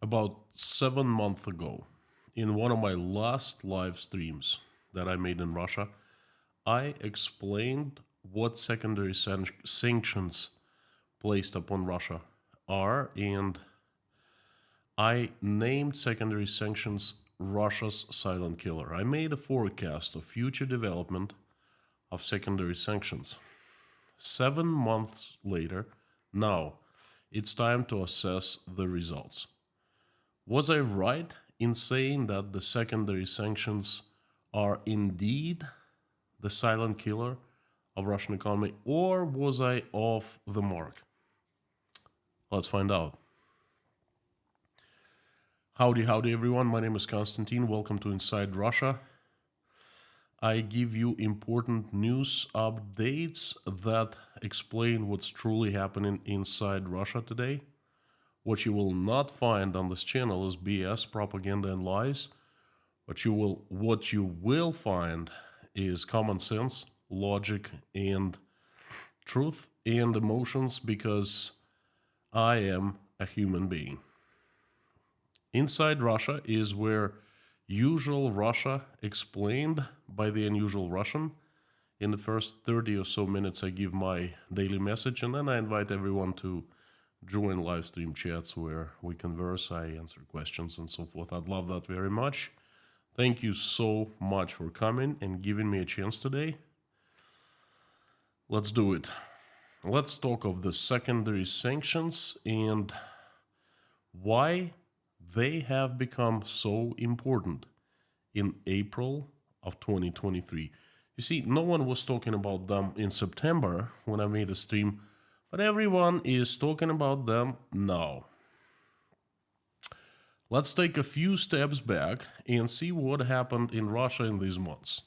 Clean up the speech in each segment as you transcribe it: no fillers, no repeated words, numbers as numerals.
About 7 months ago, in one of my last live streams that I made in Russia, I explained what secondary sanctions placed upon Russia are, and I named secondary sanctions Russia's silent killer. I made a forecast of future development of secondary sanctions. 7 months later, now it's time to assess the results. Was I right in saying that the secondary sanctions are indeed the silent killer of Russian economy, or was I off the mark? Let's find out. Howdy, everyone. My name is Konstantin. Welcome to Inside Russia. I give you important news updates that explain what's truly happening inside Russia today. What you will not find on this channel is BS, propaganda, and lies. What you will find is common sense, logic, and truth and emotions, because I am a human being. Inside Russia is where usual Russia explained by the unusual Russian. In the first 30 or so minutes, I give my daily message, and then I invite everyone to join live stream chats where we converse, I answer questions, and so forth. I'd love that very much. Thank you so much for coming and giving me a chance today. Let's do it. Let's talk of the secondary sanctions and why they have become so important in April of 2023. You see, no one was talking about them in September when I made a stream, but everyone is talking about them now. Let's take a few steps back and see what happened in Russia in these months.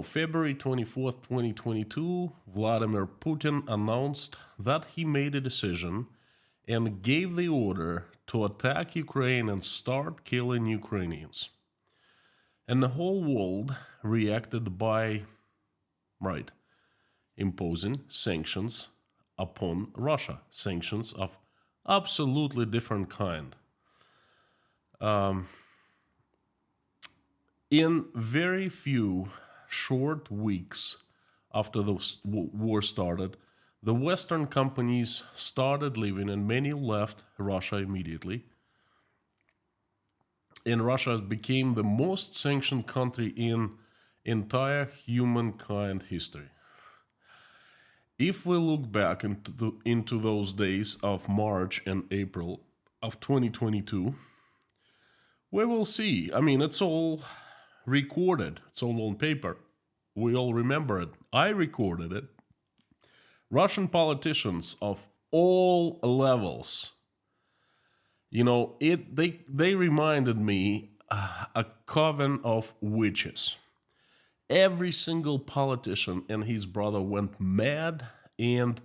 February 24th, 2022, Vladimir Putin announced that he made a decision and gave the order to attack Ukraine and start killing Ukrainians. And the whole world reacted by, imposing sanctions upon Russia, sanctions of absolutely different kind. In very few short weeks after the war started, the Western companies started leaving, and many left Russia immediately. And Russia became the most sanctioned country in entire humankind history. If we look back into those days of March and April of 2022, we will see. It's all recorded. It's all on paper. We all remember it. I recorded it. Russian politicians of all levels, they reminded me a coven of witches. Every single politician and his brother went mad and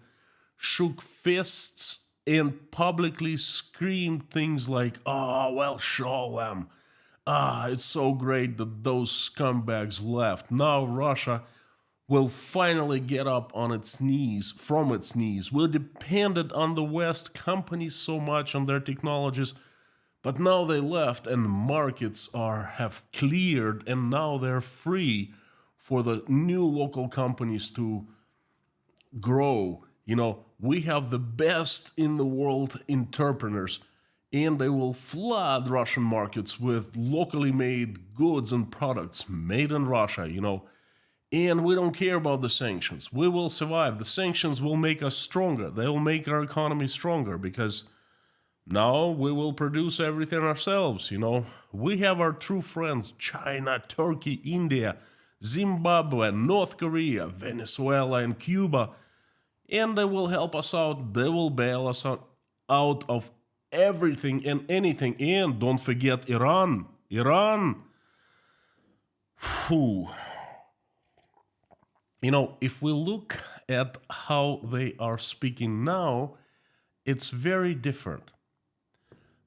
shook fists and publicly screamed things like, "Oh, well, show them. It's so great that those scumbags left. Now Russia will finally get up on its knees, from its knees. We depended on the West companies so much on their technologies, but now they left and the markets have cleared, and now they're free for the new local companies to grow. We have the best in the world entrepreneurs, and they will flood Russian markets with locally made goods and products made in Russia, And we don't care about the sanctions. We will survive. The sanctions will make us stronger. They will make our economy stronger because now we will produce everything ourselves, We have our true friends, China, Turkey, India, Zimbabwe, North Korea, Venezuela, and Cuba. And they will help us out. They will bail us out of everything and anything. And don't forget Iran. Whew. If we look at how they are speaking now, it's very different.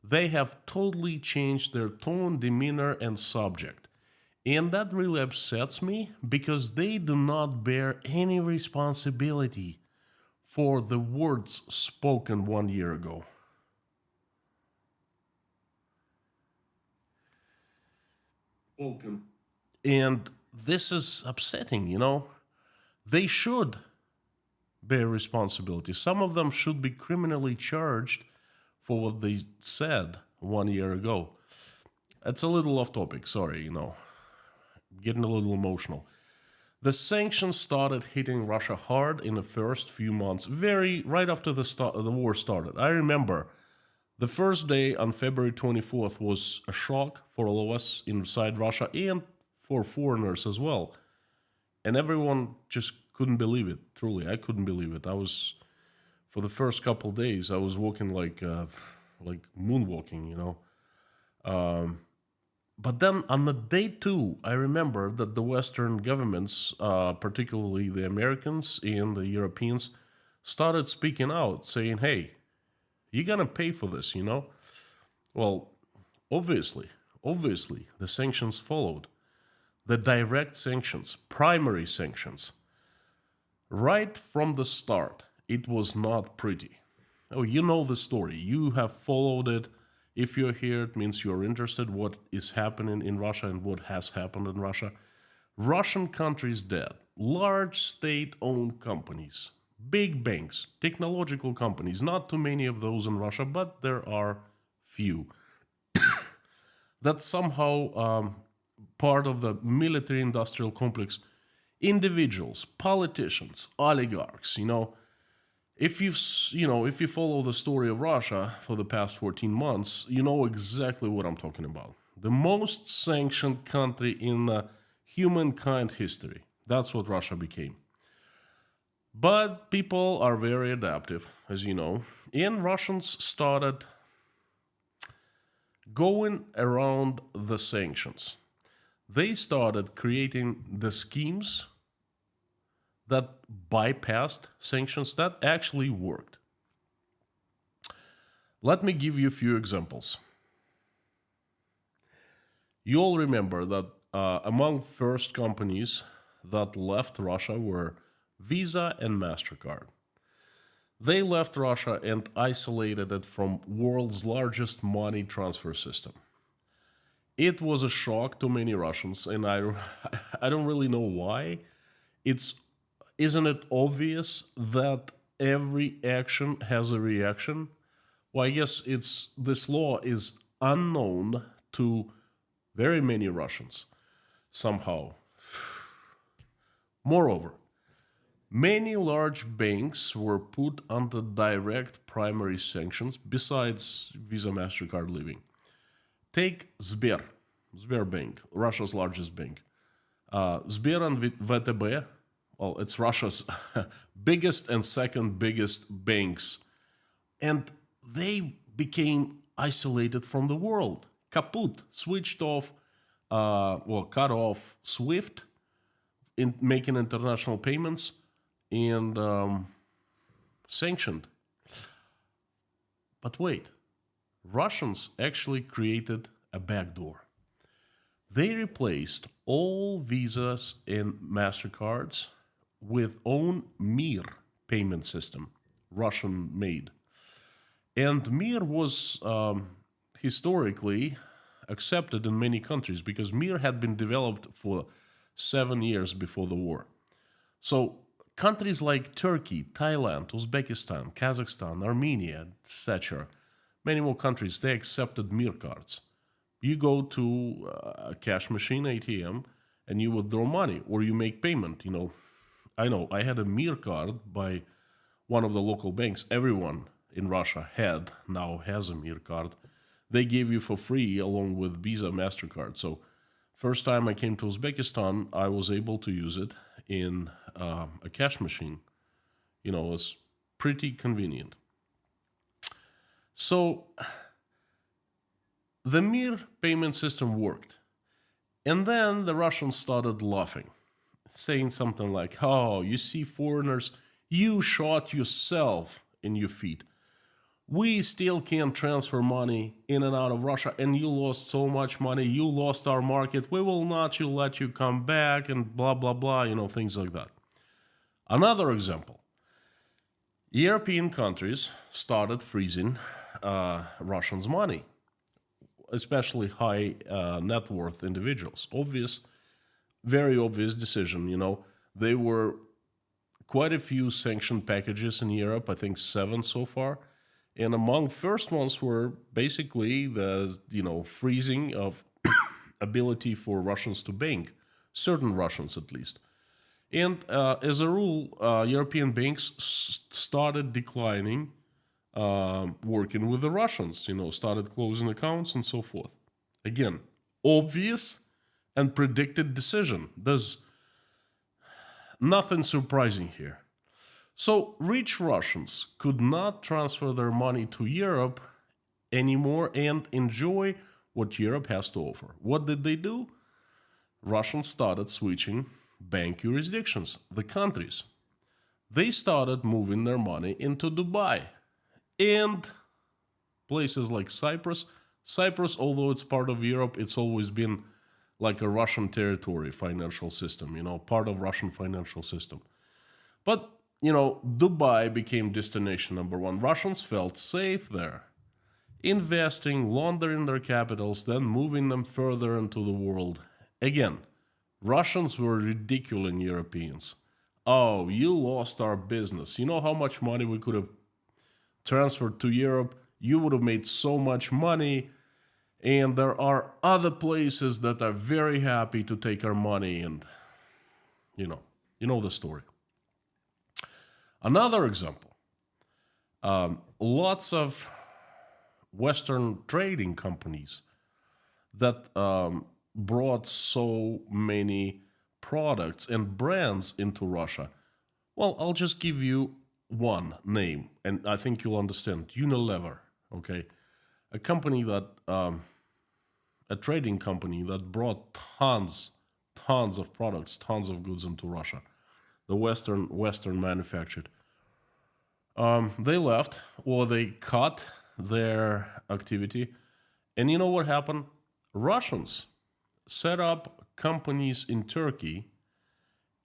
They have totally changed their tone, demeanor, and subject. And that really upsets me because they do not bear any responsibility for the words spoken 1 year ago. And this is upsetting, you know. They should bear responsibility. Some of them should be criminally charged for what they said 1 year ago. It's a little off topic, sorry, you know, getting a little emotional. The sanctions started hitting Russia hard in the first few months, very right after the war started. I remember the first day on February 24th was a shock for all of us inside Russia and for foreigners as well. And everyone just couldn't believe it. Truly, I couldn't believe it. I was, for the first couple of days, I was walking like moonwalking, you know. But then on the day two, I remember that the Western governments, particularly the Americans and the Europeans, started speaking out, saying, hey, you're going to pay for this, you know? Well, obviously, the sanctions followed. The direct sanctions, primary sanctions. Right from the start, it was not pretty. Oh, you know the story. You have followed it. If you're here, it means you're interested what is happening in Russia and what has happened in Russia. Russian countries dead. Large state-owned companies, big banks, technological companies. Not too many of those in Russia, but there are few. That's somehow part of the military-industrial complex. Individuals, politicians, oligarchs, you know. If you follow the story of Russia for the past 14 months, you know exactly what I'm talking about. The most sanctioned country in humankind history. That's what Russia became. But people are very adaptive, as you know, and Russians started going around the sanctions. They started creating the schemes that bypassed sanctions that actually worked. Let me give you a few examples. You all remember that among first companies that left Russia were Visa and MasterCard. They left Russia and isolated it from world's largest money transfer system. It was a shock to many Russians, and I don't really know why. Isn't it obvious that every action has a reaction? Well, I guess this law is unknown to very many Russians somehow. Moreover, many large banks were put under direct primary sanctions besides Visa, MasterCard leaving. Take Sberbank, Russia's largest bank. Sber and VTB, well, it's Russia's biggest and second biggest banks. And they became isolated from the world. Kaput, switched off, cut off SWIFT in making international payments and sanctioned. But wait, Russians actually created a backdoor. They replaced all Visas and MasterCards with own Mir payment system, Russian made. And Mir was historically accepted in many countries because Mir had been developed for 7 years before the war. So countries like Turkey, Thailand, Uzbekistan, Kazakhstan, Armenia, etc., many more countries, they accepted Mir cards. You go to a cash machine, ATM, and you withdraw money or you make payment, you know. I had a Mir card by one of the local banks. Everyone in Russia now has a Mir card. They gave you for free along with Visa, MasterCard. So first time I came to Uzbekistan, I was able to use it in a cash machine. You know, it's pretty convenient. So the Mir payment system worked. And then the Russians started laughing, saying something like, oh, you see foreigners, you shot yourself in your feet. We still can't transfer money in and out of Russia, and you lost so much money, you lost our market, we will not let you come back, and blah, blah, blah, you know, things like that. Another example. European countries started freezing Russians' money. especially high net worth individuals. Very obvious decision. There were quite a few sanction packages in Europe. I think 7 so far. And among first ones were basically the freezing of ability for Russians to bank, certain Russians at least. And as a rule, European banks started declining working with the Russians, started closing accounts and so forth. Again, obvious and predicted decision. There's nothing surprising here. So rich Russians could not transfer their money to Europe anymore and enjoy what Europe has to offer. What did they do? Russians started switching bank jurisdictions, the countries. They started moving their money into Dubai and places like Cyprus. Cyprus, although it's part of Europe, it's always been like a Russian territory financial system, part of Russian financial system. But, Dubai became destination number one. Russians felt safe there, investing, laundering their capitals, then moving them further into the world. Again, Russians were ridiculing Europeans. Oh, you lost our business. You know how much money we could have transferred to Europe? You would have made so much money. And there are other places that are very happy to take our money. And, you know the story. Another example. Lots of Western trading companies that brought so many products and brands into Russia. Well, I'll just give you one name, and I think you'll understand. Unilever, okay? A company that, a trading company that brought tons of products, tons of goods into Russia. The Western manufactured. They left, or they cut their activity. And you know what happened? Russians set up companies in Turkey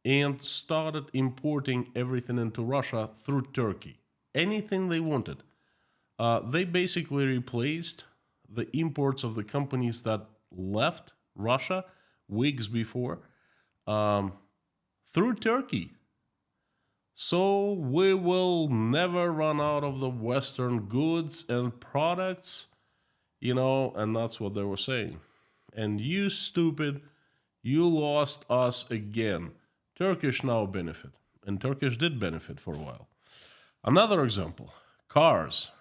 and started importing everything into Russia through Turkey. Anything they wanted. They basically replaced the imports of the companies that left Russia weeks before through Turkey. So we will never run out of the Western goods and products, and that's what they were saying. And you stupid, you lost us again. Turkish now benefit. And Turkish did benefit for a while. Another example, cars.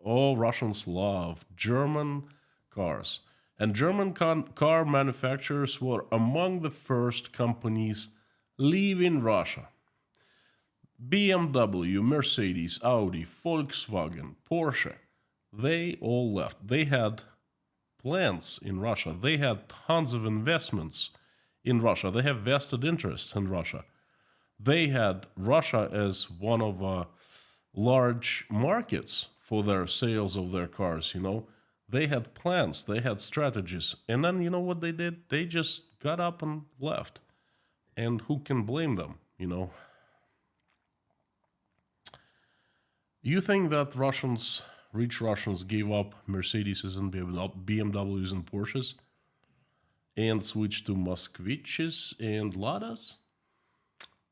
Oh, Russians love German cars. And German car manufacturers were among the first companies leaving Russia. BMW, Mercedes, Audi, Volkswagen, Porsche, they all left. They had plants in Russia. They had tons of investments in Russia. They have vested interests in Russia. They had Russia as one of large markets for their sales of their cars, They had plans, they had strategies. And then you know what they did? They just got up and left. And who can blame them, You think that rich Russians gave up Mercedes and BMWs and Porsches and switched to Moskviches and Ladas?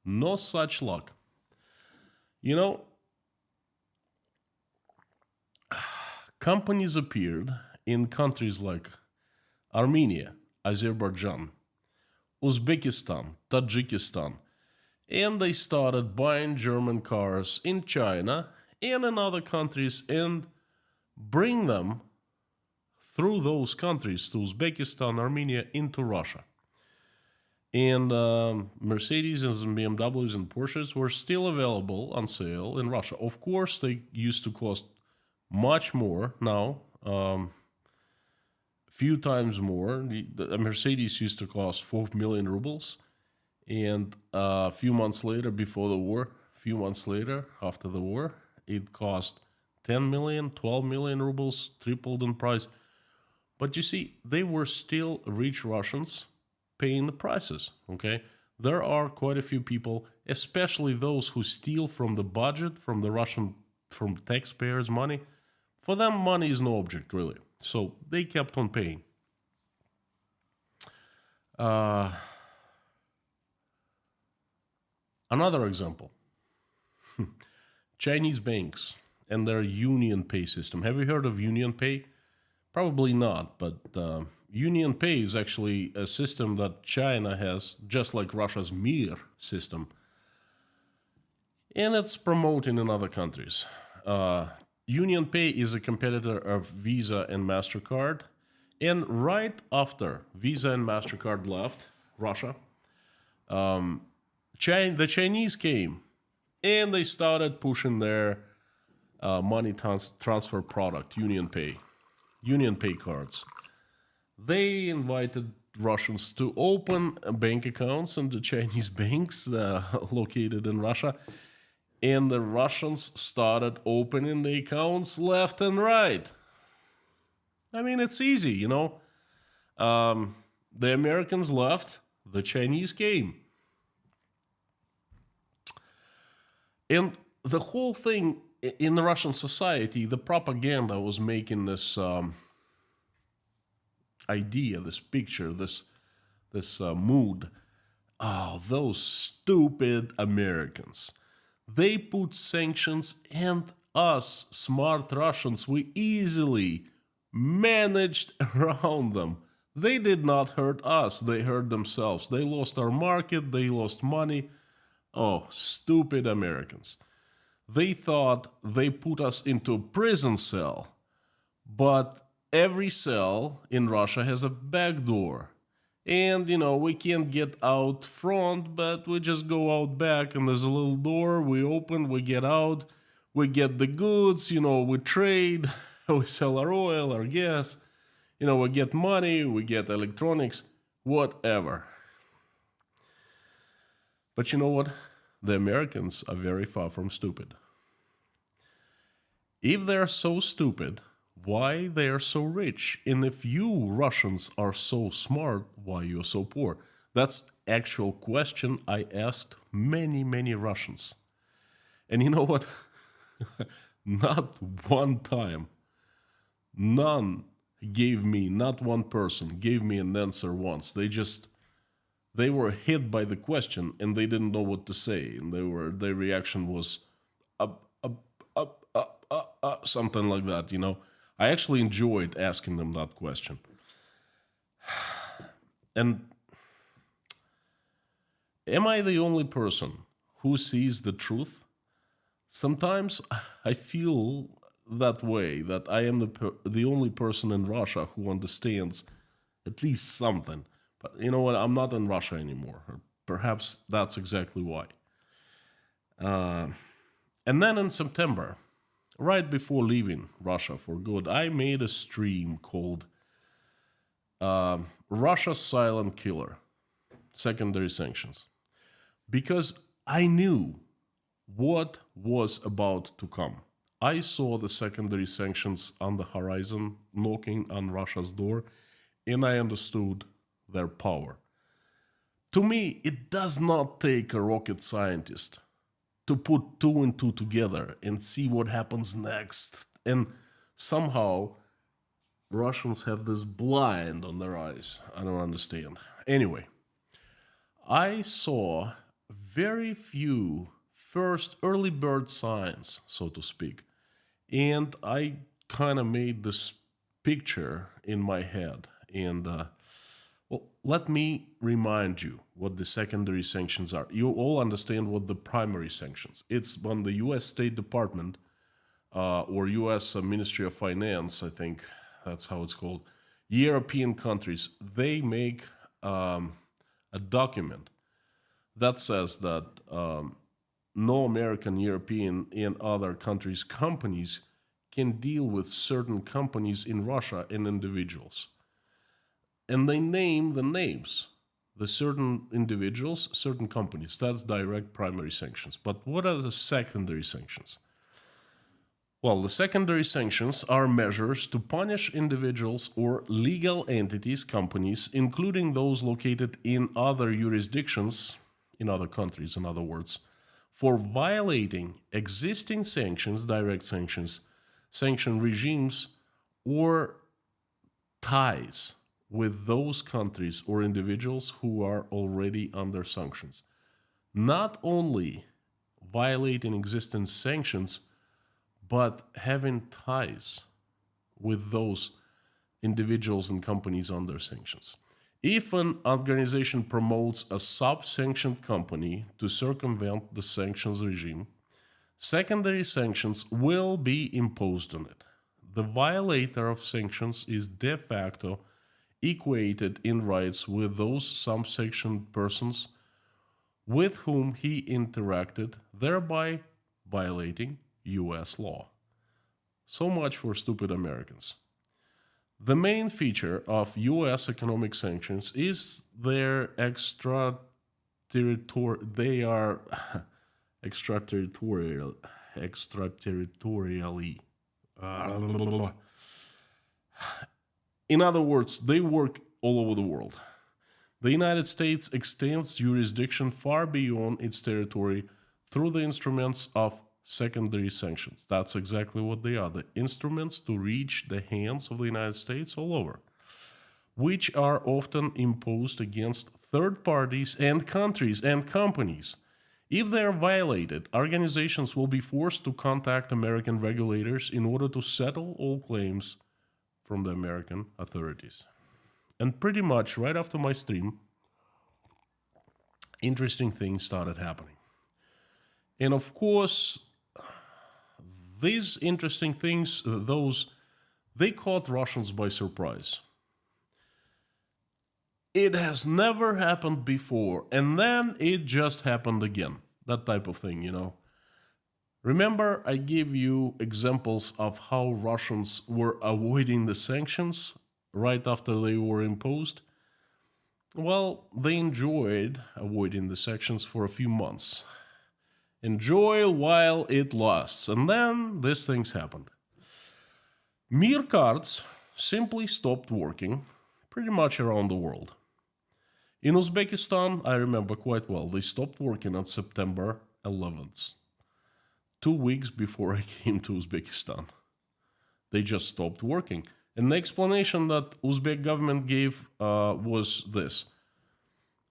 No such luck. Companies appeared in countries like Armenia, Azerbaijan, Uzbekistan, Tajikistan, and they started buying German cars in China and in other countries and bring them through those countries to Uzbekistan, Armenia, into Russia. And Mercedes and BMWs and Porsches were still available on sale in Russia. Of course, they used to cost much more now, few times more. The Mercedes used to cost 4 million rubles. And a few months later, after the war, it cost 10 million, 12 million rubles, tripled in price. But you see, they were still rich Russians paying the prices, okay? There are quite a few people, especially those who steal from the budget, from taxpayers' money. For them, money is no object, really. So they kept on paying. Uh, Another example, Chinese banks and their Union Pay system. Have you heard of Union Pay? Probably not, but Union Pay is actually a system that China has, just like Russia's Mir system, and it's promoting in other countries. Union Pay is a competitor of Visa and MasterCard, and right after Visa and MasterCard left Russia, the Chinese came and they started pushing their money transfer product, Union Pay cards. They invited Russians to open bank accounts in the Chinese banks located in Russia, and the Russians started opening the accounts left and right. I mean, it's easy, you know. The Americans left, the Chinese came. And the whole thing in the Russian society, the propaganda was making this idea, this picture, this mood. Oh, those stupid Americans. They put sanctions, and us, smart Russians, we easily managed around them. They did not hurt us, they hurt themselves. They lost our market, they lost money. Oh, stupid Americans. They thought they put us into a prison cell, but every cell in Russia has a back door. And, you know, we can't get out front, but we just go out back, and there's a little door, we open, we get out, we get the goods, you know, we trade, we sell our oil, our gas, you know, we get money, we get electronics, whatever. But you know what? The Americans are very far from stupid. If they're so stupid, why they're so rich? And if you Russians are so smart, why you're so poor? That's actual question I asked many, many Russians. And you know what? Not one time, not one person gave me an answer once. They were hit by the question and they didn't know what to say. And their reaction was something like that, you know. I actually enjoyed asking them that question. And am I the only person who sees the truth? Sometimes I feel that way, that I am the only person in Russia who understands at least something. But you know what? I'm not in Russia anymore. Or perhaps that's exactly why. And then in September, right before leaving Russia for good, I made a stream called Russia's Silent Killer, Secondary Sanctions. Because I knew what was about to come. I saw the secondary sanctions on the horizon knocking on Russia's door, and I understood their power. To me, it does not take a rocket scientist to put two and two together and see what happens next. And somehow, Russians have this blind on their eyes. I don't understand. Anyway, I saw very few first early bird signs, so to speak. And I kind of made this picture in my head. And well, let me remind you what the secondary sanctions are. You all understand what the primary sanctions. It's when the U.S. State Department or U.S. Ministry of Finance, I think that's how it's called, European countries, they make a document that says that no American, European, and other countries' companies can deal with certain companies in Russia and individuals. And they name the names, the certain individuals, certain companies. That's direct primary sanctions. But what are the secondary sanctions? Well, the secondary sanctions are measures to punish individuals or legal entities, companies, including those located in other jurisdictions, in other countries, in other words, for violating existing sanctions, direct sanctions, sanction regimes, or ties with those countries or individuals who are already under sanctions. Not only violating existing sanctions, but having ties with those individuals and companies under sanctions. If an organization promotes a sub-sanctioned company to circumvent the sanctions regime, secondary sanctions will be imposed on it. The violator of sanctions is de facto equated in rights with those sub-sanctioned persons with whom he interacted, thereby violating US law. So much for stupid Americans. The main feature of US economic sanctions is their they are extraterritorially. In other words, they work all over the world. The United States extends jurisdiction far beyond its territory through the instruments of secondary sanctions. That's exactly what they are, the instruments to reach the hands of the United States all over, which are often imposed against third parties and countries and companies. If they are violated, organizations will be forced to contact American regulators in order to settle all claims from the American authorities. And pretty much right after my stream, interesting things started happening. And of course, these interesting things, they caught Russians by surprise. It has never happened before, and then it just happened again. That type of thing, you know. Remember, I gave you examples of how Russians were avoiding the sanctions right after they were imposed. Well, they enjoyed avoiding the sanctions for a few months. Enjoy while it lasts. And then these things happened. Mir cards simply stopped working pretty much around the world. In Uzbekistan, I remember quite well, they stopped working on September 11th, 2 weeks before I came to Uzbekistan. They just stopped working. And the explanation that Uzbek government gave was this.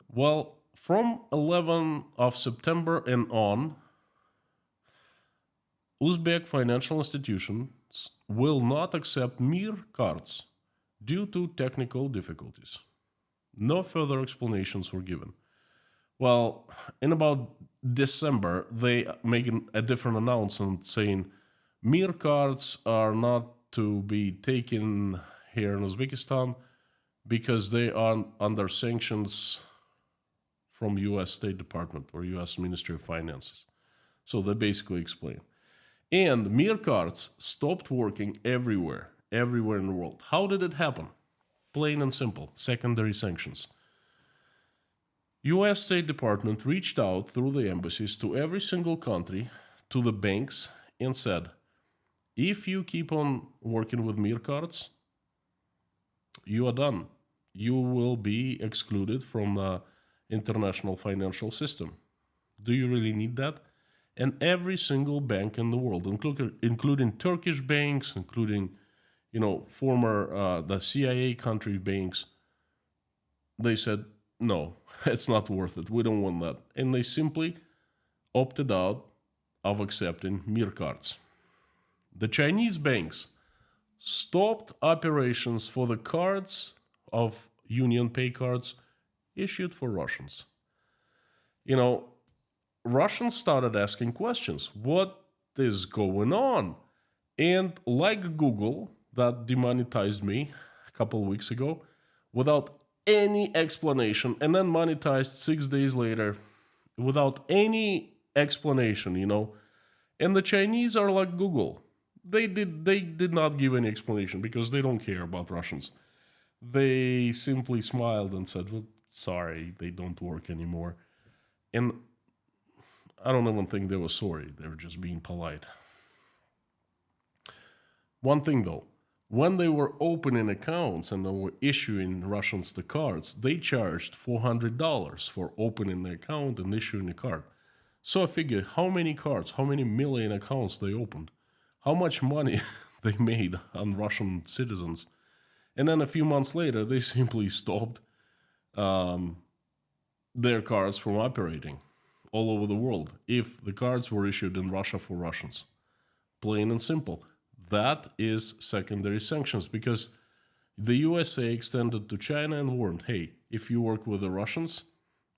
Well, from 11th of September and on, Uzbek financial institutions will not accept Mir cards due to technical difficulties. No further explanations were given. Well, in about December, they make a different announcement saying Mir cards are not to be taken here in Uzbekistan because they are under sanctions from US State Department or US Ministry of Finances. So they basically explain. And Mir cards stopped working everywhere in the world. How did it happen? Plain and simple, secondary sanctions. US State Department reached out through the embassies to every single country, to the banks, and said, if you keep on working with Mir cards, you are done. You will be excluded from the international financial system. Do you really need that? And every single bank in the world, including Turkish banks, including, former the CIA country banks, they said, no, it's not worth it. We don't want that. And they simply opted out of accepting Mir cards. The Chinese banks stopped operations for the cards of Union Pay cards issued for Russians. Russians started asking questions. What is going on? And like Google, that demonetized me a couple of weeks ago without any explanation, and then monetized 6 days later without any explanation, And the Chinese are like Google. They did not give any explanation because they don't care about Russians. They simply smiled and said, well, sorry, they don't work anymore. And I don't even think they were sorry. They were just being polite. One thing though, when they were opening accounts and they were issuing Russians the cards, they charged $400 for opening the account and issuing the card. So I figured how many cards, how many million accounts they opened, how much money they made on Russian citizens. And then a few months later, they simply stopped their cards from operating all over the world if the cards were issued in Russia for Russians. Plain and simple. That is secondary sanctions, because the USA extended to China and warned, hey, if you work with the Russians,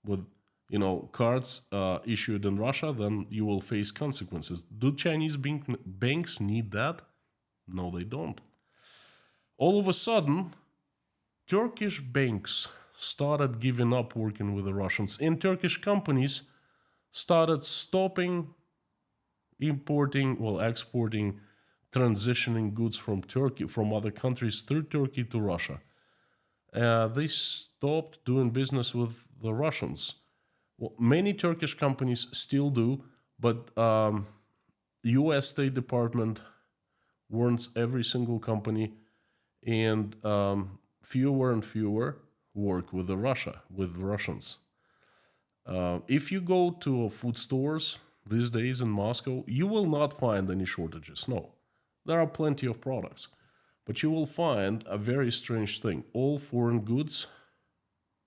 with cards issued in Russia, then you will face consequences. Do Chinese banks need that? No, they don't. All of a sudden, Turkish banks started giving up working with the Russians, and Turkish companies started stopping exporting, transitioning goods from Turkey, from other countries through Turkey to Russia. They stopped doing business with the Russians. Well, many Turkish companies still do, but U.S. State Department warns every single company, and fewer and fewer work with Russians. If you go to food stores these days in Moscow, you will not find any shortages. No, there are plenty of products, but you will find a very strange thing. All foreign goods,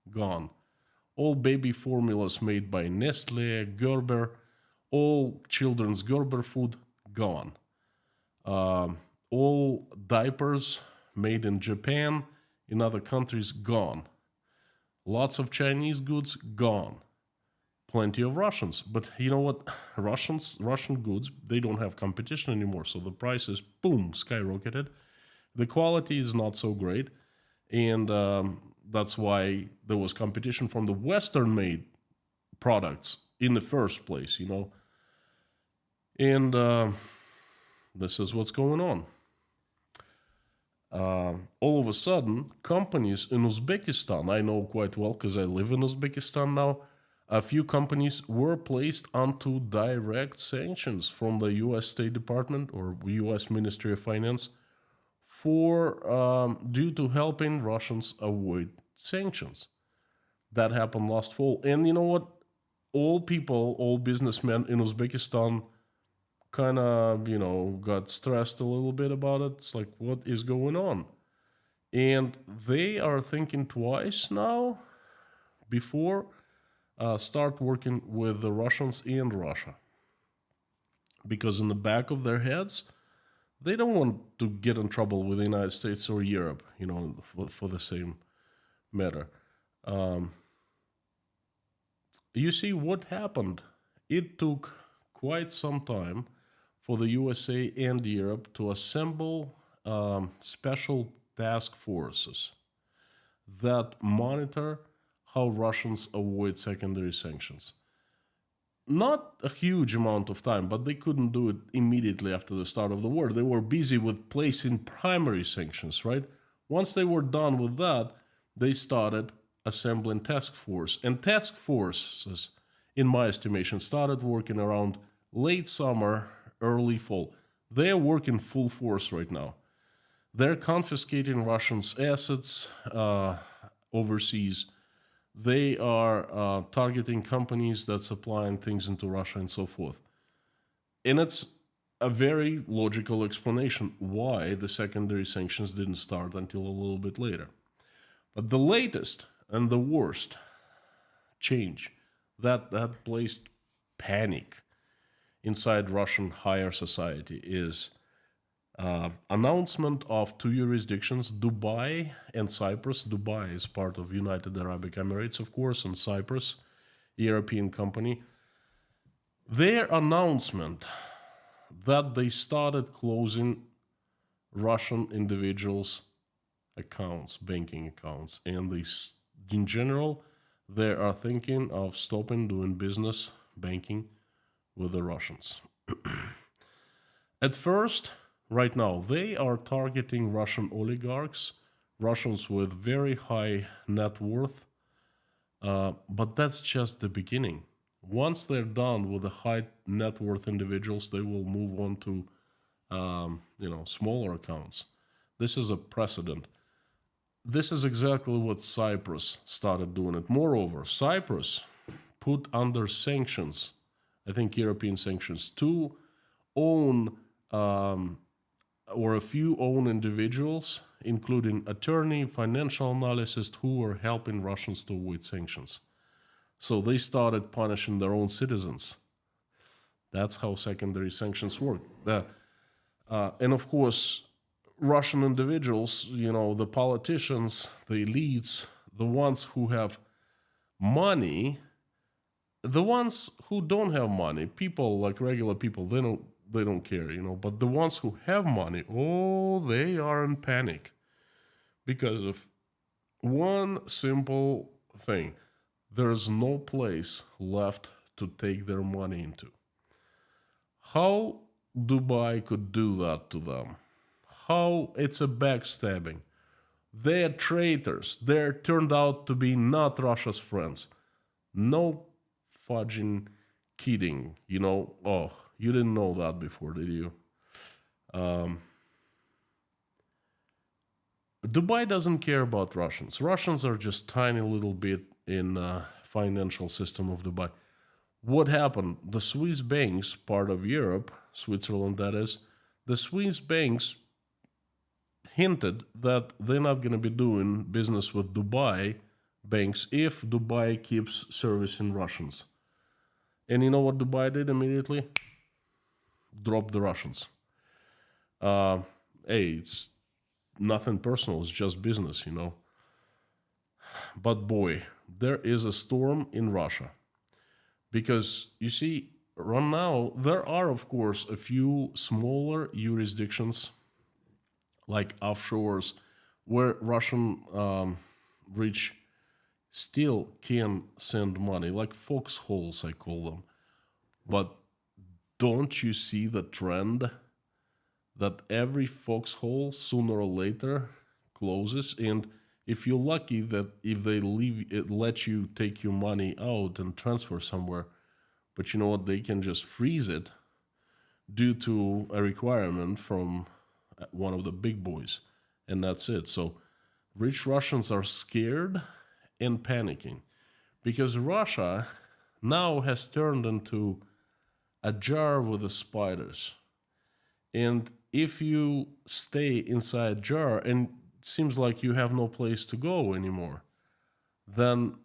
gone. All baby formulas made by Nestle, Gerber, all children's Gerber food, gone. All diapers made in Japan, in other countries, gone. Lots of Chinese goods, gone. Plenty of Russians. But you know what? Russian goods, they don't have competition anymore. So the prices, boom, skyrocketed. The quality is not so great. And that's why there was competition from the Western-made products in the first place, And this is what's going on. All of a sudden, companies in Uzbekistan, I know quite well because I live in Uzbekistan now, a few companies were placed onto direct sanctions from the U.S. State Department or U.S. Ministry of Finance due to helping Russians avoid sanctions. That happened last fall. And you know what? All businessmen in Uzbekistan kind of, got stressed a little bit about it. It's like, what is going on? And they are thinking twice now before start working with the Russians and Russia. Because in the back of their heads, they don't want to get in trouble with the United States or Europe, for the same matter. You see, what happened? It took quite some time for the USA and Europe to assemble special task forces that monitor how Russians avoid secondary sanctions. Not a huge amount of time, but they couldn't do it immediately after the start of the war. They were busy with placing primary sanctions, right? Once they were done with that, they started assembling task force. And task forces, in my estimation, started working around late summer, early fall. They're working full force right now. They're confiscating Russians' assets overseas. They are targeting companies that supplying things into Russia and so forth. And it's a very logical explanation why the secondary sanctions didn't start until a little bit later. But the latest and the worst change that placed panic inside Russian higher society is announcement of two jurisdictions, Dubai and Cyprus. Dubai is part of United Arab Emirates, of course, and Cyprus, European company. Their announcement that they started closing Russian individuals' accounts, banking accounts, and in general, they are thinking of stopping doing business banking with the Russians. At first, right now, they are targeting Russian oligarchs, Russians with very high net worth, but that's just the beginning. Once they're done with the high net worth individuals, they will move on to, smaller accounts. This is a precedent. This is exactly what Cyprus started doing it. Moreover, Cyprus put under sanctions, I think European sanctions, two own or a few own individuals including attorney, financial analysts who were helping Russians to avoid sanctions. So they started punishing their own citizens. That's how secondary sanctions work. And of course, Russian individuals, the politicians, the elites, the ones who have money, the ones who don't have money, people like regular people, they don't care, But the ones who have money, they are in panic because of one simple thing: there's no place left to take their money into. How Dubai could do that to them? How it's a backstabbing. They're traitors. They're turned out to be not Russia's friends. No fudging kidding, Oh, you didn't know that before, did you? Dubai doesn't care about Russians. Russians are just tiny little bit in financial system of Dubai. What happened? The Swiss banks, part of Europe, Switzerland that is, the Swiss banks hinted that they're not going to be doing business with Dubai banks if Dubai keeps servicing Russians. And you know what Dubai did immediately? Dropped the Russians. Hey, it's nothing personal, it's just business, But boy, there is a storm in Russia. Because, you see, right now, there are, of course, a few smaller jurisdictions, like offshores, where Russian rich still can send money, like foxholes, I call them. But don't you see the trend that every foxhole sooner or later closes? And if you're lucky that if they let you take your money out and transfer somewhere, but you know what, they can just freeze it due to a requirement from one of the big boys, and that's it. So rich Russians are scared and panicking because Russia now has turned into a jar with the spiders. And if you stay inside jar and it seems like you have no place to go anymore, then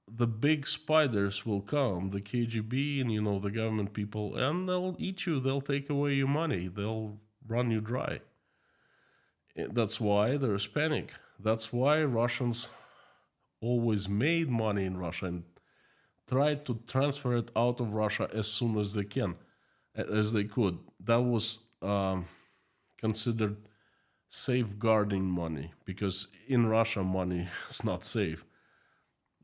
the big spiders will come, the KGB and the government people, and they'll eat you. They'll take away your money. They'll run you dry. That's why there's panic. That's why Russians always made money in Russia and tried to transfer it out of Russia as soon as they could. That was considered safeguarding money, because in Russia money is not safe.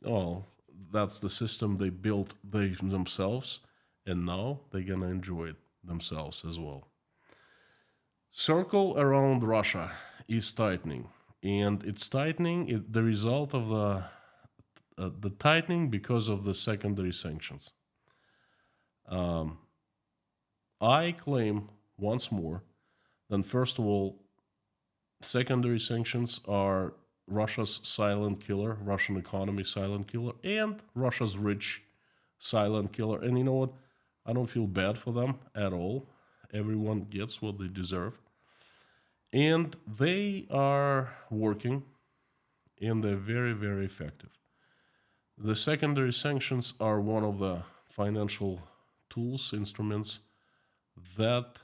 Oh, that's the system they built themselves, and now they're gonna enjoy it themselves as well. Circle around Russia is tightening, and it's tightening. The result of the tightening because of the secondary sanctions. I claim once more that first of all, secondary sanctions are Russia's silent killer, Russian economy silent killer, and Russia's rich silent killer. And you know what? I don't feel bad for them at all. Everyone gets what they deserve. And they are working, and they're very, very effective. The secondary sanctions are one of the financial tools, instruments that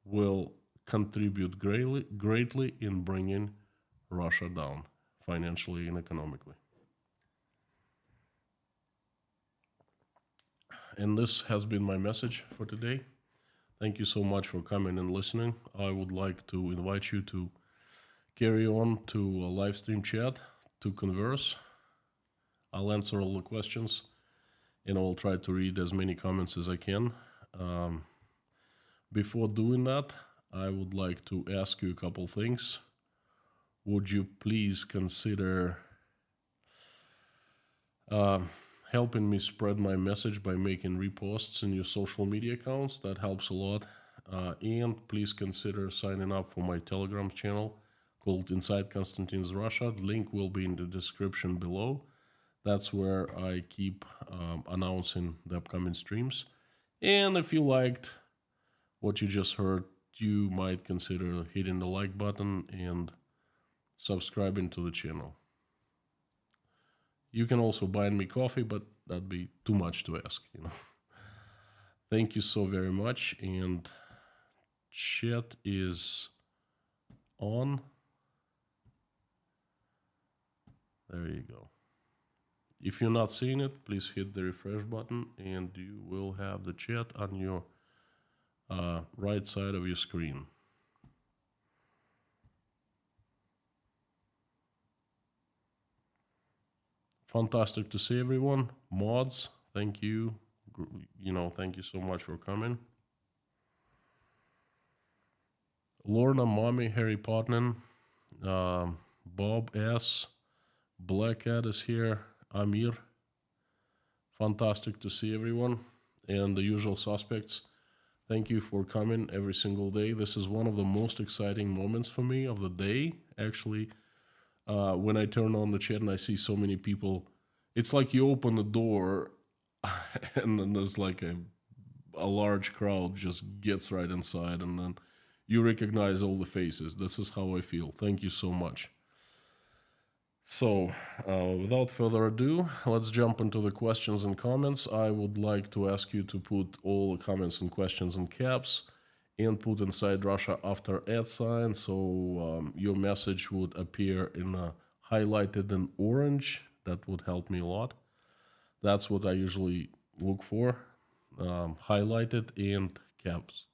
will contribute greatly in bringing Russia down financially and economically. And this has been my message for today. Thank you so much for coming and listening. I would like to invite you to carry on to a live stream chat to converse. I'll answer all the questions, and I will try to read as many comments as I can. Before doing that, I would like to ask you a couple things. Would you please consider helping me spread my message by making reposts in your social media accounts? That helps a lot. And please consider signing up for my Telegram channel called Inside Konstantin's Russia. The link will be in the description below. That's where I keep announcing the upcoming streams. And if you liked what you just heard, you might consider hitting the like button and subscribing to the channel. You can also buy me coffee, but that'd be too much to ask, you know. Thank you so very much, and chat is on. There you go. If you're not seeing it, please hit the refresh button and you will have the chat on your right side of your screen. Fantastic to see everyone. Mods, thank you. You know, thank you so much for coming. Lorna, Mommy, Harry Potman, Bob S, Black Cat is here, Amir. Fantastic to see everyone. And the usual suspects, thank you for coming every single day. This is one of the most exciting moments for me of the day, actually. When I turn on the chat and I see so many people, it's like you open the door and then there's like a large crowd just gets right inside, and then you recognize all the faces. This is how I feel. Thank you so much. So, without further ado, let's jump into the questions and comments. I would like to ask you to put all the comments and questions in caps and put inside Russia after @ so your message would appear in highlighted in orange. That would help me a lot. That's what I usually look for, highlighted and caps.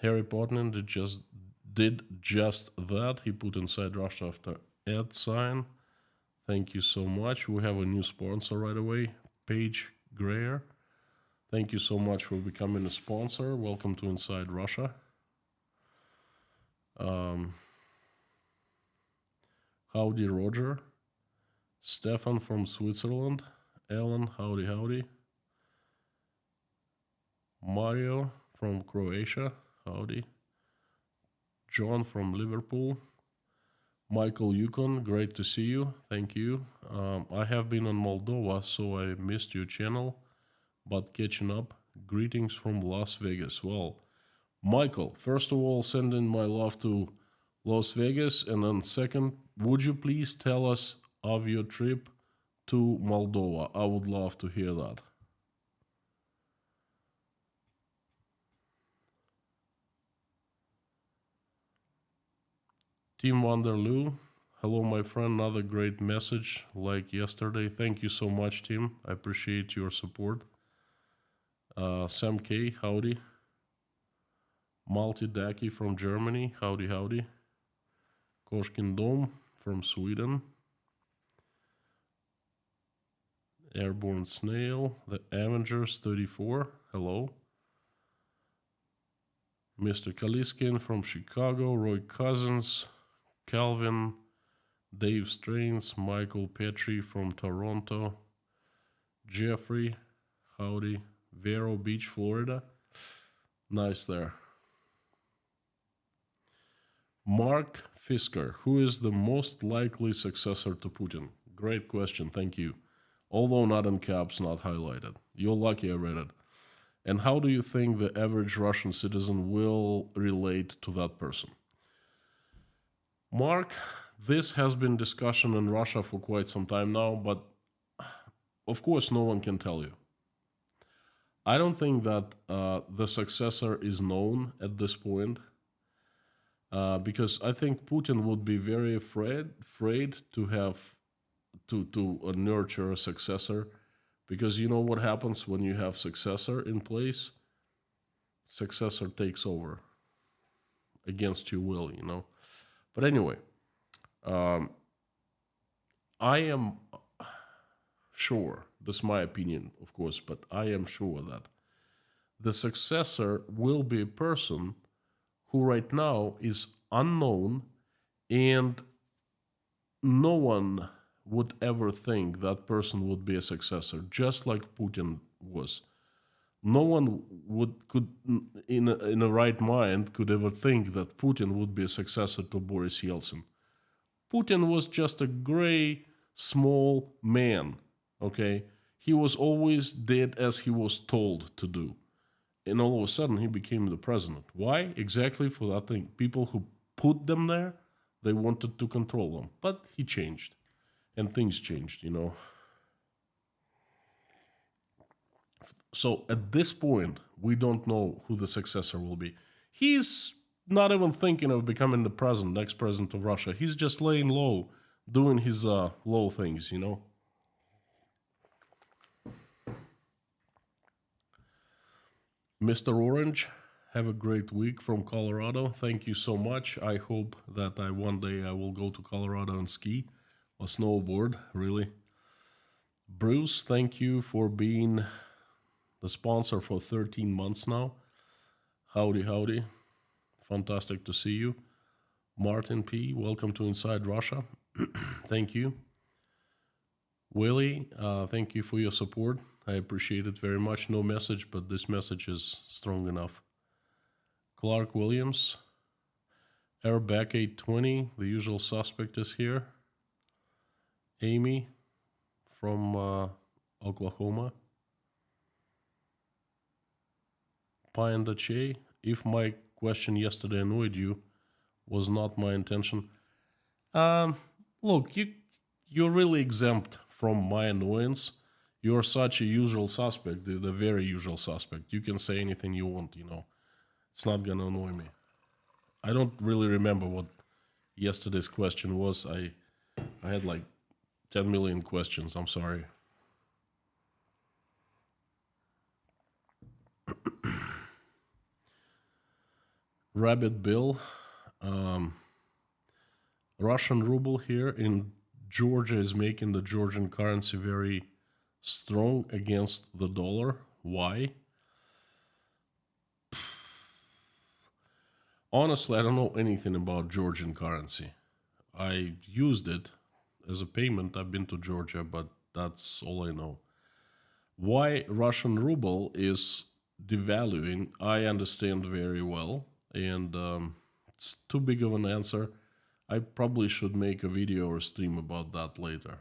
Harry Potter did just that. He put inside Russia after @ Thank you so much. We have a new sponsor right away, Paige Greer. Thank you so much for becoming a sponsor. Welcome to Inside Russia. Howdy, Roger. Stefan from Switzerland. Alan, howdy, howdy. Mario from Croatia, howdy. John from Liverpool. Michael Yukon, great to see you. Thank you. I have been on Moldova, so I missed your channel, but catching up. Greetings from Las Vegas. Well, Michael, first of all, sending my love to Las Vegas, and then second, would you please tell us of your trip to Moldova? I would love to hear that. Team Wanderloo, hello my friend, another great message like yesterday. Thank you so much, Tim. I appreciate your support. Sam K, howdy. Malti Daki from Germany, howdy, howdy. Koshkin Dom from Sweden. Airborne Snail, the Avengers 34, hello. Mr. Kaliskin from Chicago, Roy Cousins, Calvin, Dave Strains, Michael Petrie from Toronto, Jeffrey, howdy, Vero Beach, Florida, nice there. Mark Fisker, who is the most likely successor to Putin? Great question, thank you. Although not in caps, not highlighted. You're lucky I read it. And how do you think the average Russian citizen will relate to that person? Mark, this has been discussion in Russia for quite some time now, but of course no one can tell you. I don't think that the successor is known at this point, because I think Putin would be very afraid to have to nurture a successor, because you know what happens when you have successor in place? Successor takes over against your will, you know. But anyway, I am sure, this is my opinion, of course, but I am sure that the successor will be a person who right now is unknown, and no one would ever think that person would be a successor, just like Putin was. No one could in a right mind could ever think that Putin would be a successor to Boris Yeltsin. Putin was just a gray, small man, okay? He was always did as he was told to do. And all of a sudden, he became the president. Why? Exactly for that thing. People who put them there. They wanted to control them. But he changed. And things changed, you know. So at this point, we don't know who the successor will be. He's not even thinking of becoming the next president of Russia. He's just laying low, doing his low things, you know. Mr. Orange, have a great week from Colorado. Thank you so much. I hope that one day I will go to Colorado and ski or snowboard, really. Bruce, thank you for being the sponsor for 13 months now. Howdy, howdy. Fantastic to see you. Martin P., welcome to Inside Russia. Thank you. Willie, thank you for your support. I appreciate it very much. No message, but this message is strong enough. Clark Williams, Airback 820, the usual suspect is here. Amy from Oklahoma. Panda Che, if my question yesterday annoyed you, was not my intention. Look, you're really exempt from my annoyance. You're such a usual suspect, the very usual suspect. You can say anything you want, you know. It's not gonna annoy me. I don't really remember what yesterday's question was. I had like 10 million questions. I'm sorry. Rabbit Bill, Russian ruble here in Georgia is making the Georgian currency very strong against the dollar. Why? Honestly, I don't know anything about Georgian currency. I used it as a payment. I've been to Georgia, but that's all I know. Why Russian ruble is devaluing, I understand very well. And it's too big of an answer. I probably should make a video or stream about that later.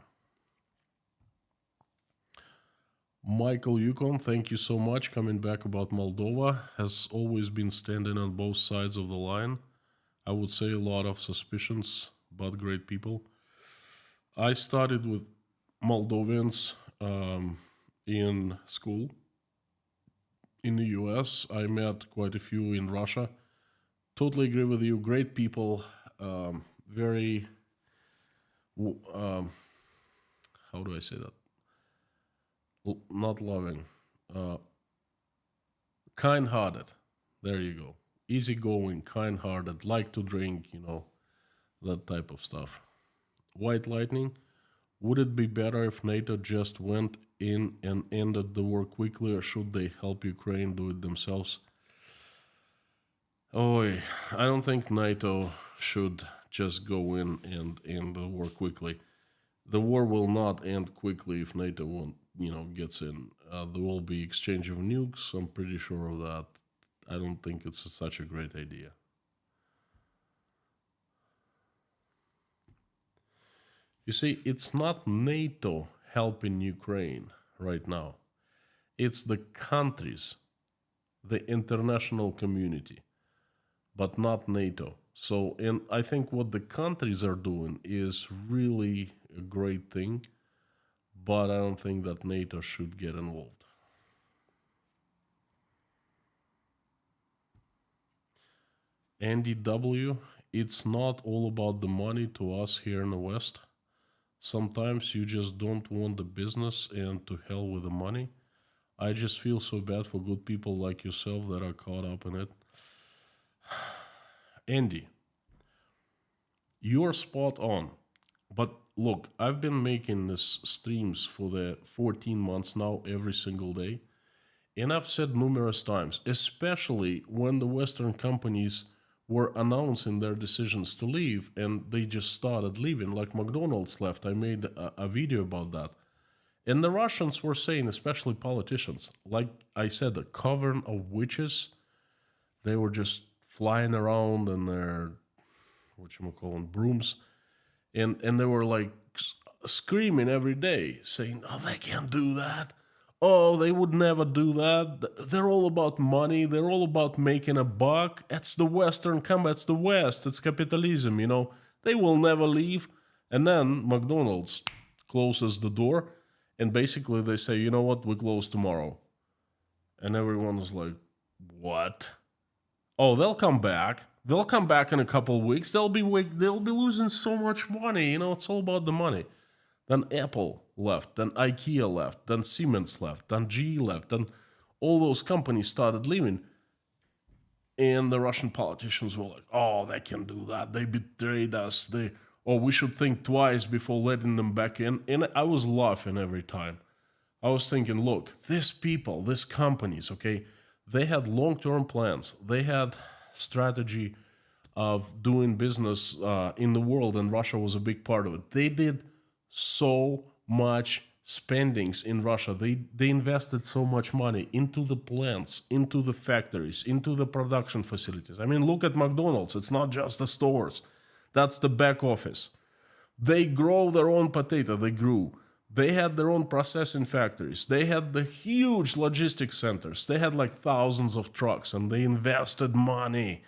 Michael Yukon, thank you so much. Coming back about Moldova, has always been standing on both sides of the line. I would say a lot of suspicions, but great people. I studied with Moldovians in school in the US. I met quite a few in Russia. Totally agree with you. Great people. Very, how do I say that? Not loving. Kind-hearted. There you go. Easygoing, kind-hearted, like to drink, you know, that type of stuff. White Lightning. Would it be better if NATO just went in and ended the war quickly, or should they help Ukraine do it themselves? I don't think NATO should just go in and end the war quickly. The war will not end quickly if NATO won't, gets in. There will be exchange of nukes. I'm pretty sure of that. I don't think it's such a great idea. You see, it's not NATO helping Ukraine right now. It's the countries, the international community, but not NATO. So, and I think what the countries are doing is really a great thing, but I don't think that NATO should get involved. Andy W., it's not all about the money to us here in the West. Sometimes you just don't want the business, and to hell with the money. I just feel so bad for good people like yourself that are caught up in it. Andy, you're spot on. But look, I've been making this streams for the 14 months now, every single day. And I've said numerous times, especially when the Western companies were announcing their decisions to leave and they just started leaving, like McDonald's left. I made a video about that. And the Russians were saying, especially politicians, like I said, a coven of witches. They were just flying around in their, brooms. And they were like screaming every day, saying, oh, they can't do that. Oh, they would never do that. They're all about money. They're all about making a buck. It's the Western come. It's the West. It's capitalism, you know. They will never leave. And then McDonald's closes the door, and basically they say, you know what, we close tomorrow. And everyone is like, what? Oh, they'll come back. They'll come back in a couple of weeks. They'll be losing so much money. You know, it's all about the money. Then Apple left, then IKEA left, then Siemens left, then GE left, then all those companies started leaving. And the Russian politicians were like, oh, they can do that. They betrayed us. We should think twice before letting them back in. And I was laughing every time. I was thinking, look, these people, these companies, okay, they had long-term plans. They had strategy of doing business in the world, and Russia was a big part of it. They did so much spendings in Russia. They invested so much money into the plants, into the factories, into the production facilities. I mean, look at McDonald's. It's not just the stores. That's the back office. They grow their own potato. They grew. They had their own processing factories. They had the huge logistics centers. They had like thousands of trucks, and they invested money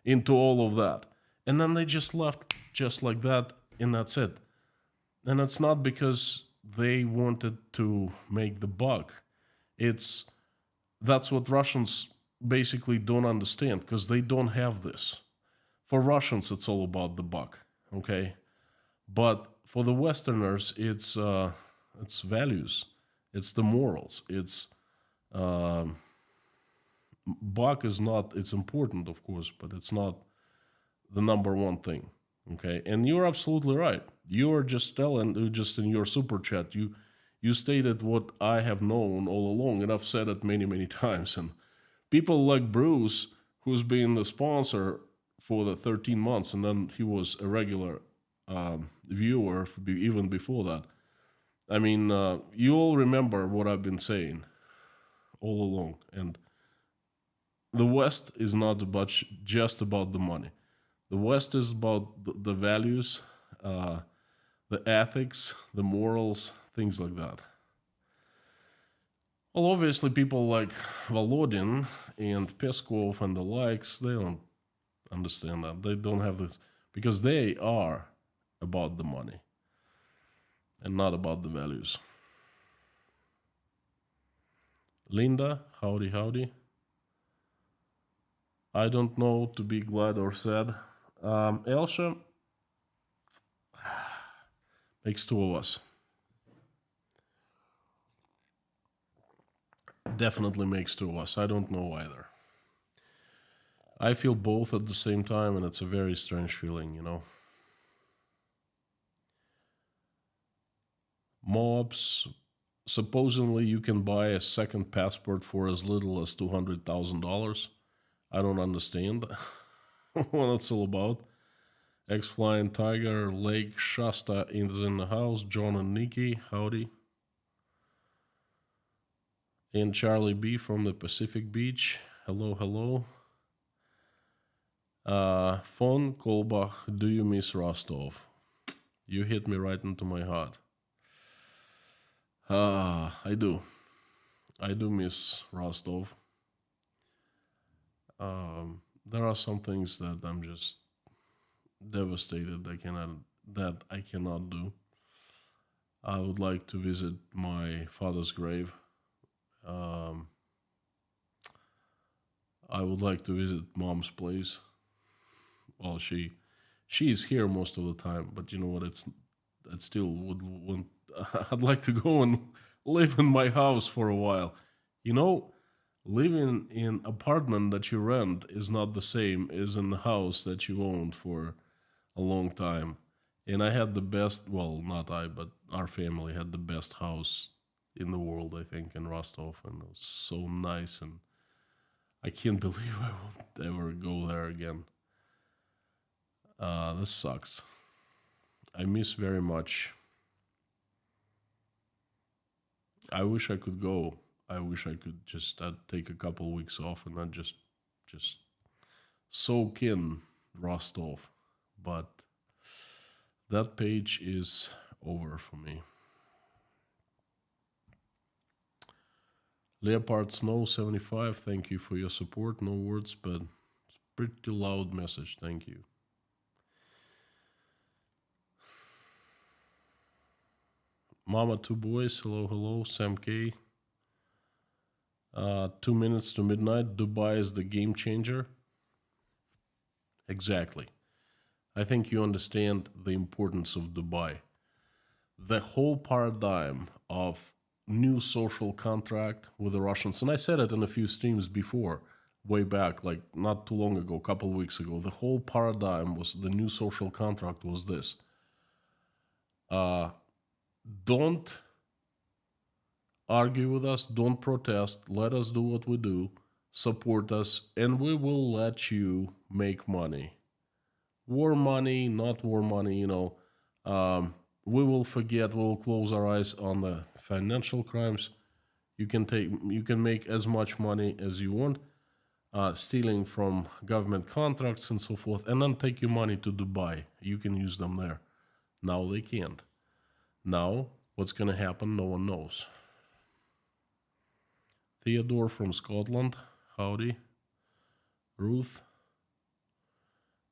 into all of that. And then they just left just like that, and that's it. And it's not because they wanted to make the buck. That's what Russians basically don't understand, because they don't have this. For Russians, it's all about the buck, okay? But for the Westerners, it's values, it's the morals, it's buck is not. It's important, of course, but it's not the number one thing, okay? And you're absolutely right. You're just in your super chat, you stated what I have known all along, and I've said it many, many times. And people like Bruce, who's been the sponsor for the 13 months, and then he was a regular viewer even before that. I mean, you all remember what I've been saying all along. And the West is not just about the money. The West is about the values, the ethics, the morals, things like that. Well, obviously, people like Volodin and Peskov and the likes, they don't understand that. They don't have this, because they are about the money and not about the values. Linda, howdy, howdy. I don't know to be glad or sad. Elsha, makes two of us. Definitely makes two of us. I don't know either. I feel both at the same time, and it's a very strange feeling, you know. Mobs, supposedly you can buy a second passport for as little as $200,000. I don't understand what it's all about. X-Flying Tiger, Lake Shasta is in the house. John and Nikki, howdy. And Charlie B from the Pacific Beach, hello, hello. Von Kolbach, do you miss Rostov? You hit me right into my heart. I do. I do miss Rostov. There are some things that I'm just devastated that I cannot do. I would like to visit my father's grave. I would like to visit mom's place. Well, she's here most of the time, but you know what? It still would. I'd like to go and live in my house for a while. You know, living in apartment that you rent is not the same as in the house that you owned for a long time. And I had the best, well, not I, but our family had the best house in the world, I think, in Rostov. And it was so nice. And I can't believe I won't ever go there again. This sucks. I miss very much. I wish I could go. I wish I could just take a couple weeks off and then just soak in Rostov. But that page is over for me. Leopard Snow 75, thank you for your support. No words, but it's pretty loud message. Thank you. Mama Two Boys, hello, hello. Sam K. 2 minutes to midnight. Dubai is the game changer. Exactly. I think you understand the importance of Dubai. The whole paradigm of new social contract with the Russians, and I said it in a few streams before, way back, like not too long ago, a couple of weeks ago. The whole paradigm was the new social contract was this. Don't argue with us, don't protest, let us do what we do, support us, and we will let you make money. War money, not war money, we will forget, we will close our eyes on the financial crimes. You can make as much money as you want, stealing from government contracts and so forth, and then take your money to Dubai. You can use them there. Now they can't. Now, what's going to happen, no one knows. Theodore from Scotland, howdy. Ruth.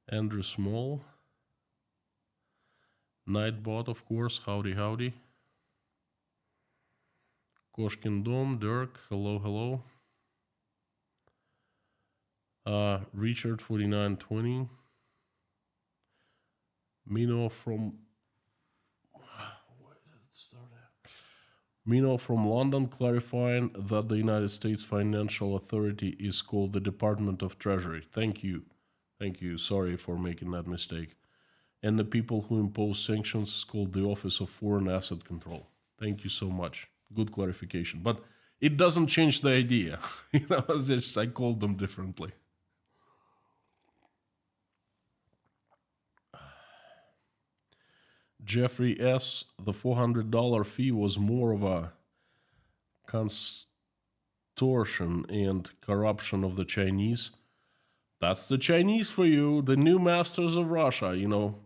Andrew Small. Nightbot, of course, howdy, howdy. Koshkin Dom, Dirk, hello, hello. Richard 4920. Mino from London, clarifying that the United States Financial Authority is called the Department of Treasury. Thank you. Thank you. Sorry for making that mistake. And the people who impose sanctions is called the Office of Foreign Asset Control. Thank you so much. Good clarification. But it doesn't change the idea. It's just I called them differently. Jeffrey S., the $400 fee was more of a contortion and corruption of the Chinese. That's the Chinese for you, the new masters of Russia.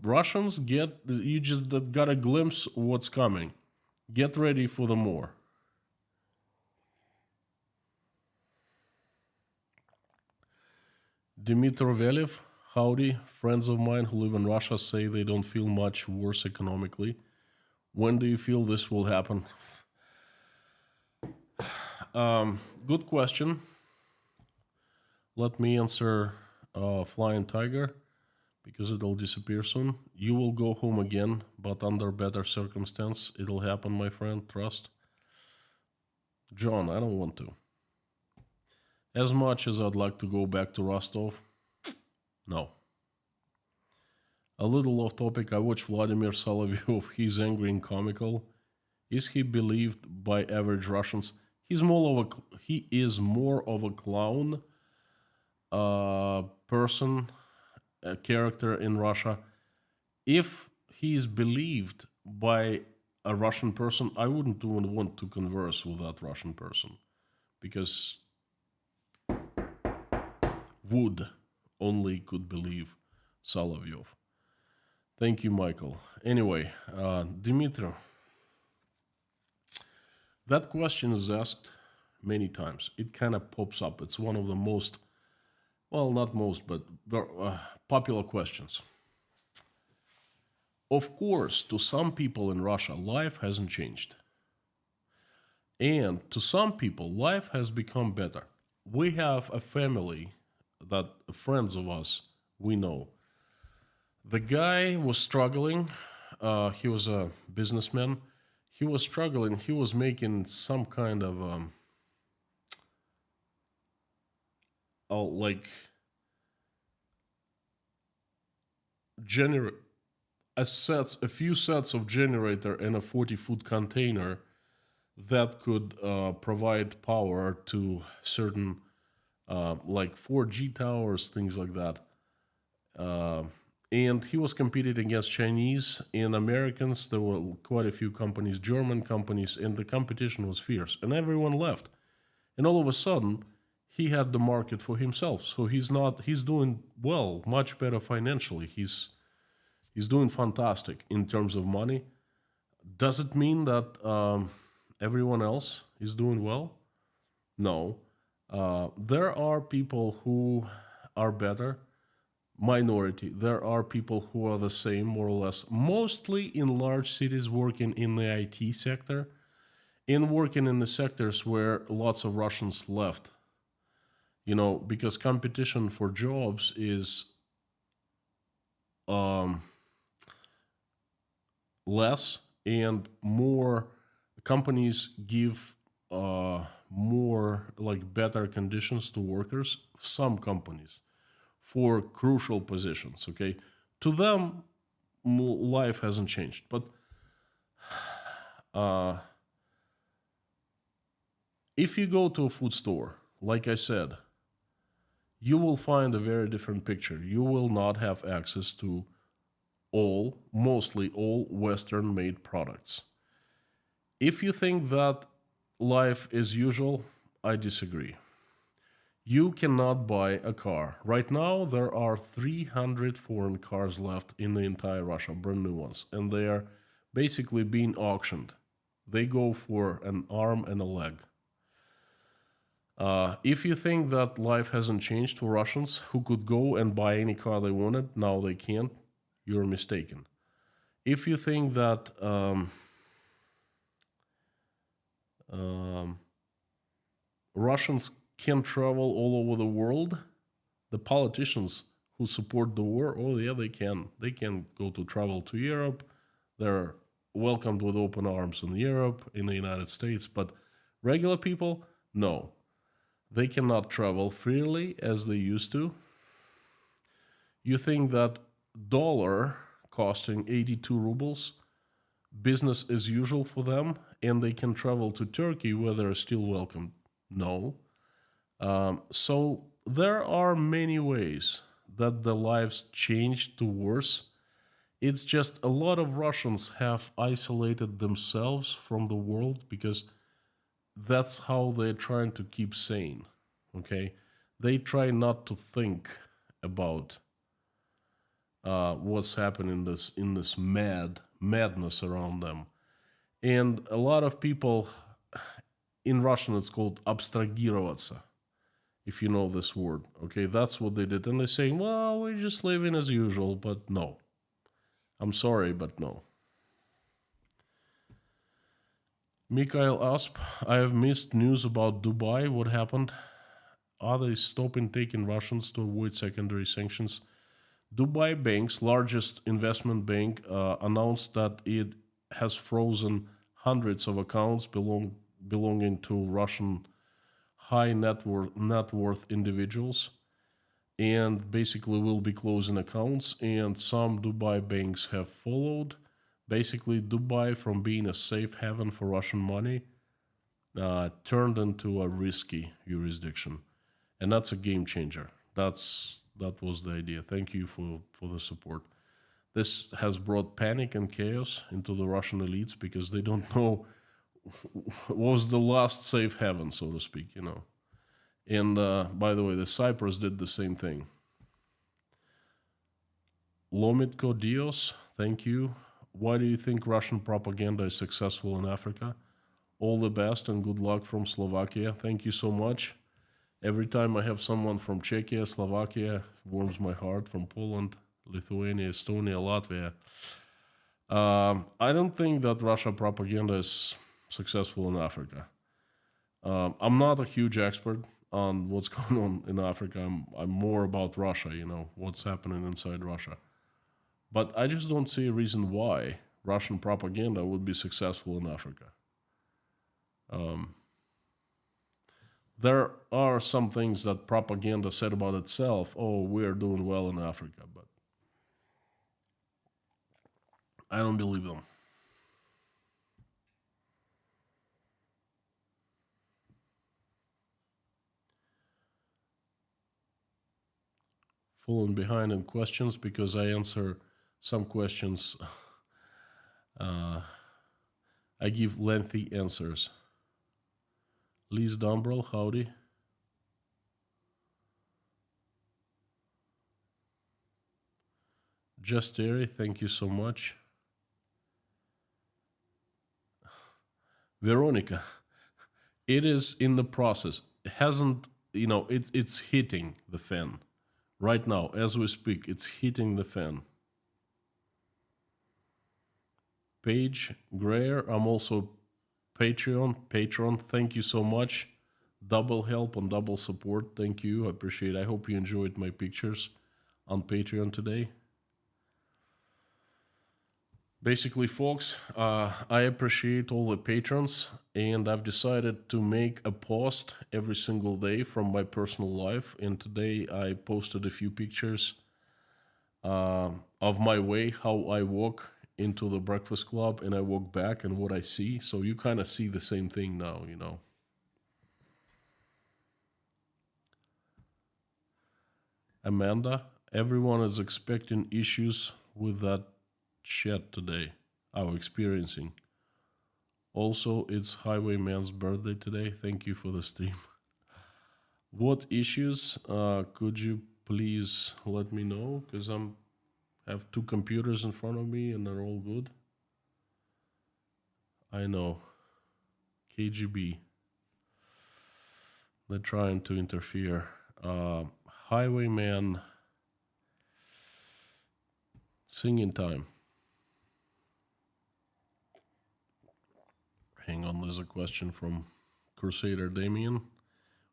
Russians you just got a glimpse of what's coming. Get ready for the more. Dmitry Velev, howdy. Friends of mine who live in Russia say they don't feel much worse economically. When do you feel this will happen? Good question. Let me answer Flying Tiger, because it'll disappear soon. You will go home again, but under better circumstance. It'll happen, my friend. Trust. John, I don't want to. As much as I'd like to go back to Rostov, no. A little off topic, I watched Vladimir Solovyov. He's angry and comical. Is he believed by average Russians? He is more of a clown person, a character in Russia. If he is believed by a Russian person, I wouldn't even want to converse with that Russian person, because would only could believe Solovyov. Thank you, Michael. Anyway, Dmitry, that question is asked many times. It kind of pops up. It's one of the most, well, not most, but popular questions. Of course, to some people in Russia, life hasn't changed. And to some people, life has become better. We have a family that friends of us, we know. The guy was struggling. He was a businessman. He was struggling. He was making some kind of a few sets of generator in a 40-foot container that could provide power to certain like 4G towers, things like that. And he was competing against Chinese and Americans. There were quite a few companies, German companies, and the competition was fierce. And everyone left. And all of a sudden, he had the market for himself. So he's doing well, much better financially. He's doing fantastic in terms of money. Does it mean that everyone else is doing well? No. There are people who are better, minority. There are people who are the same, more or less, mostly in large cities working in the IT sector, in working in the sectors where lots of Russians left. Because competition for jobs is um, less and more companies give more like better conditions to workers, some companies, for crucial positions. Okay, to them life hasn't changed, but uh, if you go to a food store, like I said, you will find a very different picture. You will not have access to mostly all Western made products. If you think that life is usual, I disagree. You cannot buy a car. Right now, there are 300 foreign cars left in the entire Russia, brand new ones, and they are basically being auctioned. They go for an arm and a leg. If you think that life hasn't changed for Russians who could go and buy any car they wanted, now they can't, you're mistaken. If you think that um, Russians can travel all over the world, the politicians who support the war, oh yeah, they can. They can go to travel to Europe. They're welcomed with open arms in Europe, in the United States. But regular people, no. They cannot travel freely as they used to. You think that dollar costing 82 rubles, business as usual for them, and they can travel to Turkey where they're still welcomed? No. So there are many ways that the lives changed to worse. It's just a lot of Russians have isolated themselves from the world because that's how they're trying to keep sane. Okay, they try not to think about what's happening in this madness around them, and a lot of people in Russian it's called abstragироваться, if you know this word. Okay, that's what they did. And they're saying, well, we're just living as usual, but no. I'm sorry, but no. Mikhail Asp, I have missed news about Dubai. What happened? Are they stopping taking Russians to avoid secondary sanctions? Dubai Bank's largest investment bank announced that it has frozen hundreds of accounts belonging to Russian high net worth individuals, and basically will be closing accounts, and some Dubai banks have followed. Basically, Dubai, from being a safe haven for Russian money, turned into a risky jurisdiction, and that's a game changer. That was the idea. Thank you for the support. This has brought panic and chaos into the Russian elites because they don't know what was the last safe haven, so to speak. And by the way, the Cyprus did the same thing. Lomitko Dios, thank you. Why do you think Russian propaganda is successful in Africa? All the best and good luck from Slovakia. Thank you so much. Every time I have someone from Czechia, Slovakia, it warms my heart, from Poland, Lithuania, Estonia, Latvia. I don't think that Russia propaganda is successful in Africa. I'm not a huge expert on what's going on in Africa. I'm more about Russia, what's happening inside Russia. But I just don't see a reason why Russian propaganda would be successful in Africa. There are some things that propaganda said about itself. Oh, we're doing well in Africa, but I don't believe them. Falling behind in questions because I answer some questions. I give lengthy answers. Liz Dumbrell, howdy. Just Terry, thank you so much. Veronica, It is in the process. It hasn't, it's hitting the fan right now as we speak. It's hitting the fan. Paige Greer, I'm also Patreon. Thank you so much. Double help and double support. Thank you. I appreciate it. I hope you enjoyed my pictures on Patreon today. Basically, folks, I appreciate all the patrons, and I've decided to make a post every single day from my personal life. And today I posted a few pictures of my way, how I walk into the Breakfast Club and I walk back and what I see. So you kind of see the same thing now, Amanda, everyone is expecting issues with that chat today. Experiencing. Also, it's Highwayman's birthday today. Thank you for the stream. What issues could you please let me know? Because have two computers in front of me and they're all good. I know. KGB. They're trying to interfere. Highwayman. Singing time. Hang on, there's a question from Crusader Damien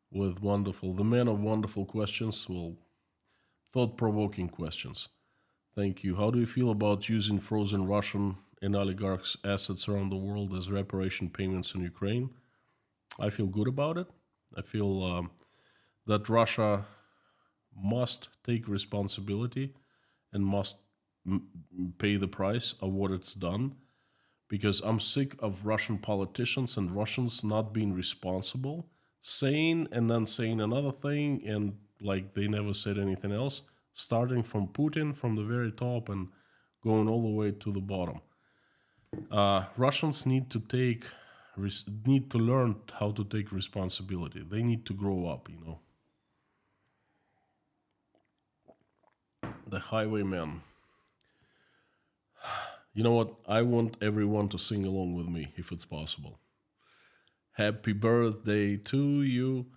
with the man of wonderful questions, thought-provoking questions. Thank you. How do you feel about using frozen Russian and oligarchs' assets around the world as reparation payments in Ukraine? I feel good about it. I feel that Russia must take responsibility and must pay the price of what it's done, because I'm sick of Russian politicians and Russians not being responsible, saying and then saying another thing, and like they never said anything else, starting from Putin from the very top and going all the way to the bottom. Russians need to learn how to take responsibility. They need to grow up, The Highwayman. You know what? I want everyone to sing along with me, if it's possible. Happy birthday to you.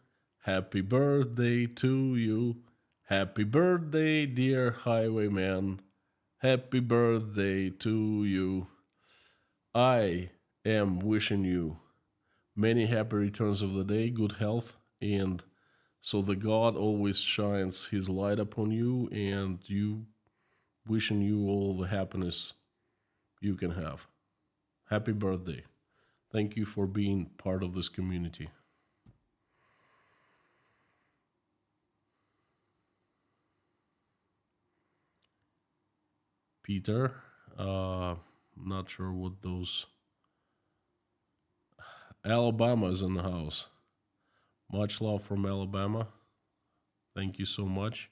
Happy birthday to you. Happy birthday, dear Highwayman. Happy birthday to you. I am wishing you many happy returns of the day, good health, and so the God always shines his light upon you, and wishing you all the happiness you can have. Happy birthday. Thank you for being part of this community. Peter, not sure what those... Alabama's in the house. Much love from Alabama. Thank you so much.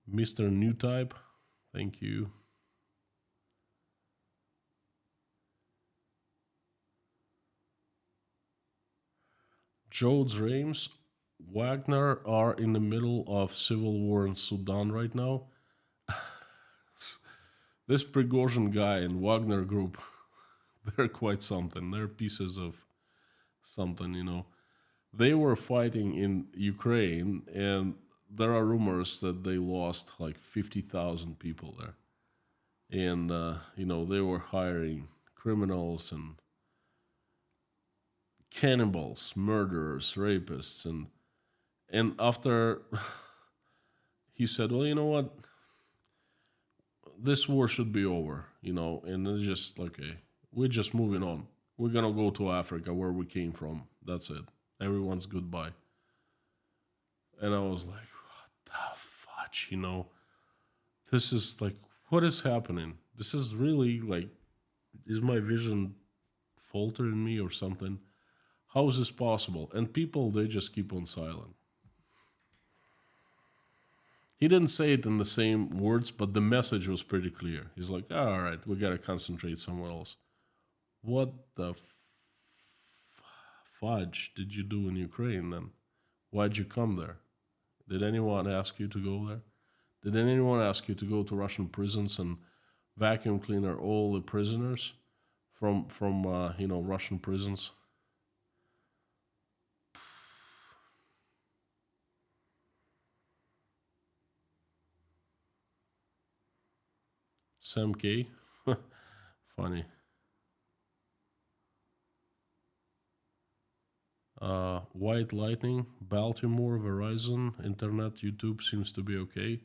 Mr. New Type, thank you. Jodes Reims, Wagner are in the middle of civil war in Sudan right now. This Prigozhin guy and Wagner group, they're quite something. They're pieces of something, They were fighting in Ukraine, and there are rumors that they lost like 50,000 people there. And, they were hiring criminals and cannibals, murderers, rapists, and after he said, well, you know what, this war should be over, and it's just okay, we're just moving on. We're gonna go to Africa where we came from. That's it. Everyone's goodbye. And I was like, what the fudge, This is like, what is happening? This is really like, is my vision faltering me or something? How is this possible? And people, they just keep on silent. He didn't say it in the same words, but the message was pretty clear. He's like, all right, we got to concentrate somewhere else. What the fudge did you do in Ukraine then? Why'd you come there? Did anyone ask you to go there? Did anyone ask you to go to Russian prisons and vacuum cleaner all the prisoners from Russian prisons? XMK. Funny. White Lightning, Baltimore, Verizon, Internet, YouTube seems to be okay.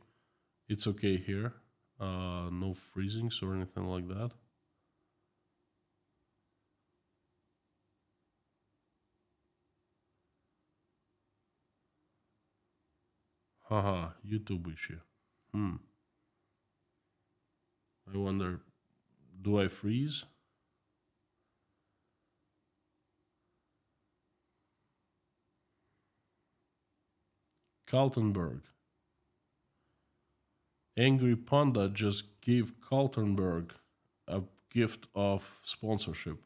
It's okay here. No freezings or anything like that. Haha, YouTube issue. I wonder, do I freeze? Kaltenberg. Angry Panda just gave Kaltenberg a gift of sponsorship.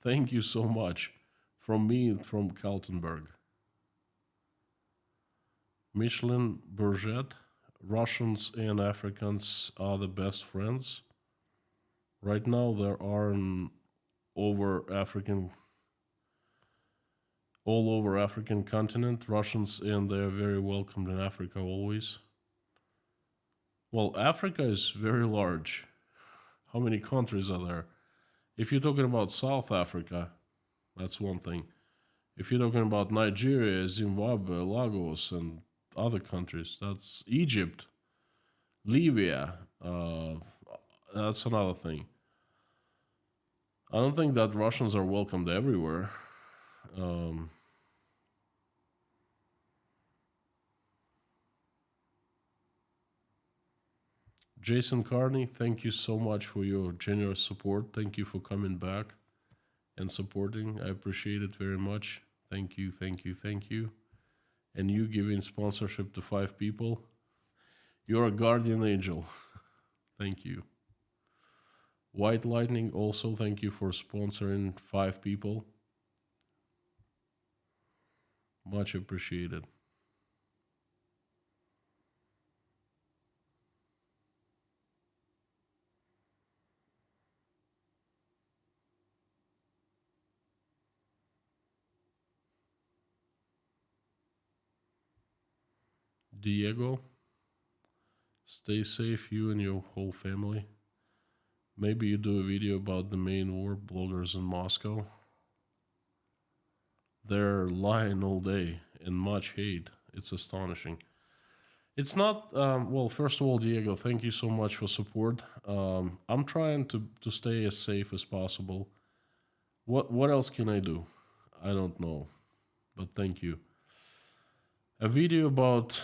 Thank you so much. From me and from Kaltenberg. Michelin Bourget. Russians and Africans are the best friends. Right now there are all over African continent, Russians, and they're very welcomed in Africa always. Well, Africa is very large. How many countries are there? If you're talking about South Africa, that's one thing. If you're talking about Nigeria, Zimbabwe, Lagos, and other countries, that's Egypt, Libya, that's another thing. I don't think that Russians are welcomed everywhere. Jason Carney, thank you so much for your generous support. Thank you for coming back and supporting. I appreciate it very much. Thank you, thank you, thank you. And you giving sponsorship to 5 people. You're a guardian angel. Thank you. White Lightning, also thank you for sponsoring 5 people. Much appreciated. Diego, stay safe, you and your whole family. Maybe you do a video about the main war bloggers in Moscow. They're lying all day and much hate. It's astonishing. It's not, well, first of all, Diego, thank you so much for support. I'm trying to stay as safe as possible. What else can I do? I don't know, but thank you. A video about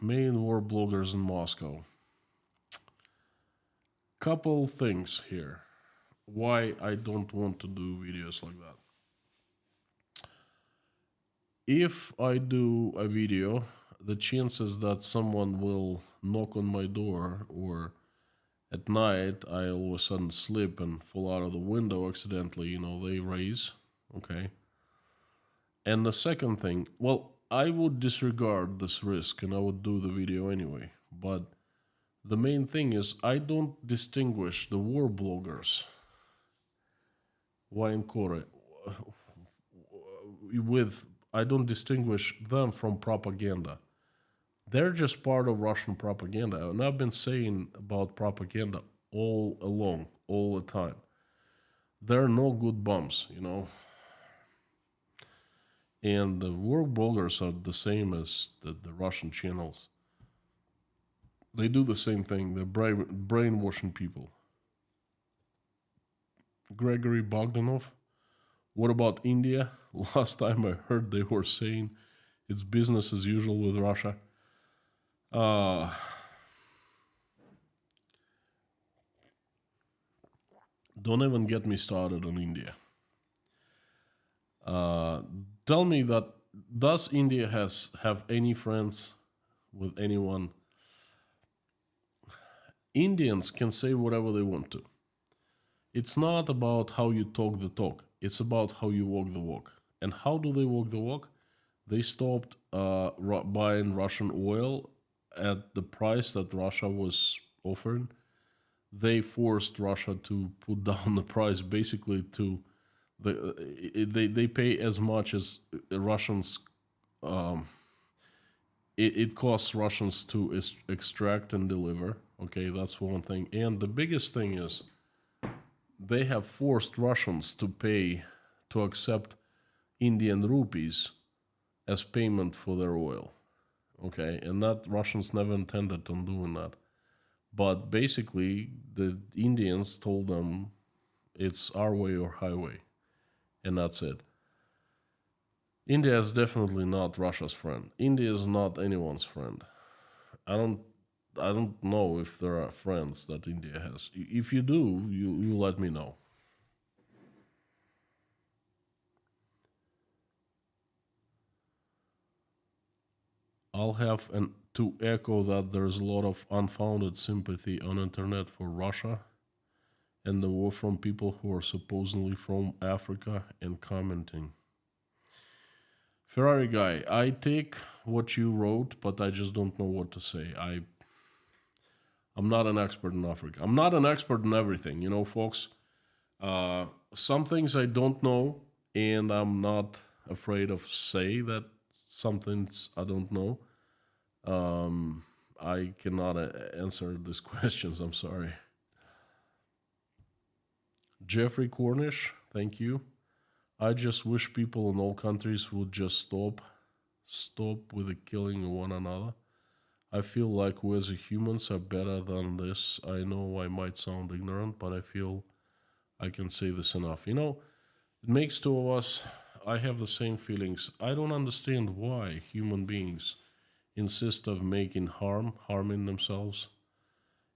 main war bloggers in Moscow. Couple things here. Why I don't want to do videos like that. If I do a video, the chances that someone will knock on my door or at night I all of a sudden slip and fall out of the window accidentally, they raise. Okay. And the second thing, well, I would disregard this risk and I would do the video anyway. But the main thing is I don't distinguish the war bloggers, I don't distinguish them from propaganda. They're just part of Russian propaganda. And I've been saying about propaganda all along, all the time. There are no good bums, And the war bloggers are the same as the Russian channels. They do the same thing. They're brainwashing people. Gregory Bogdanov. What about India? Last time I heard they were saying it's business as usual with Russia. Don't even get me started on India. Tell me that, does India have any friends with anyone? Indians can say whatever they want to. It's not about how you talk the talk. It's about how you walk the walk. And how do they walk the walk? They stopped buying Russian oil at the price that Russia was offering. They forced Russia to put down the price basically to they pay as much as Russians. It costs Russians to extract and deliver. Okay, that's one thing. And the biggest thing is they have forced Russians to accept Indian rupees as payment for their oil. Okay, and that Russians never intended on doing that. But basically, the Indians told them it's our way or highway, and that's it. India is definitely not Russia's friend. India is not anyone's friend. I don't I don't know if there are friends that India has. If you do, you let me know. I'll have and to echo that there's a lot of unfounded sympathy on internet for Russia and the war from people who are supposedly from Africa and commenting. Ferrari guy, I take what you wrote, but I just don't know what to say. I'm not an expert in Africa. I'm not an expert in everything, folks. Some things I don't know, and I'm not afraid of say that some things I don't know. I cannot answer these questions. I'm sorry. Jeffrey Cornish, thank you. I just wish people in all countries would just stop with the killing of one another. I feel like we as humans are better than this. I know I might sound ignorant, but I feel I can say this enough. It makes two of us. I have the same feelings. I don't understand why human beings insist of making harming themselves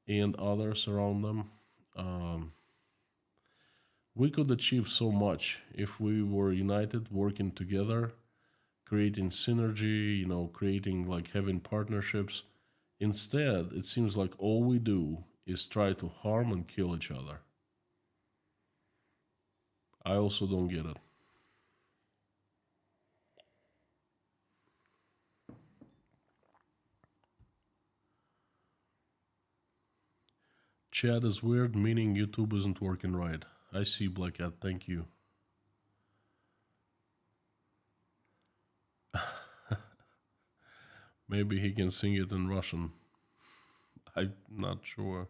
and others around them. Um, we could achieve so much if we were united, working together, creating synergy, creating like having partnerships. Instead, it seems like all we do is try to harm and kill each other. I also don't get it. Chat is weird, meaning YouTube isn't working right. I see, Black Cat, thank you. Maybe he can sing it in Russian. I'm not sure.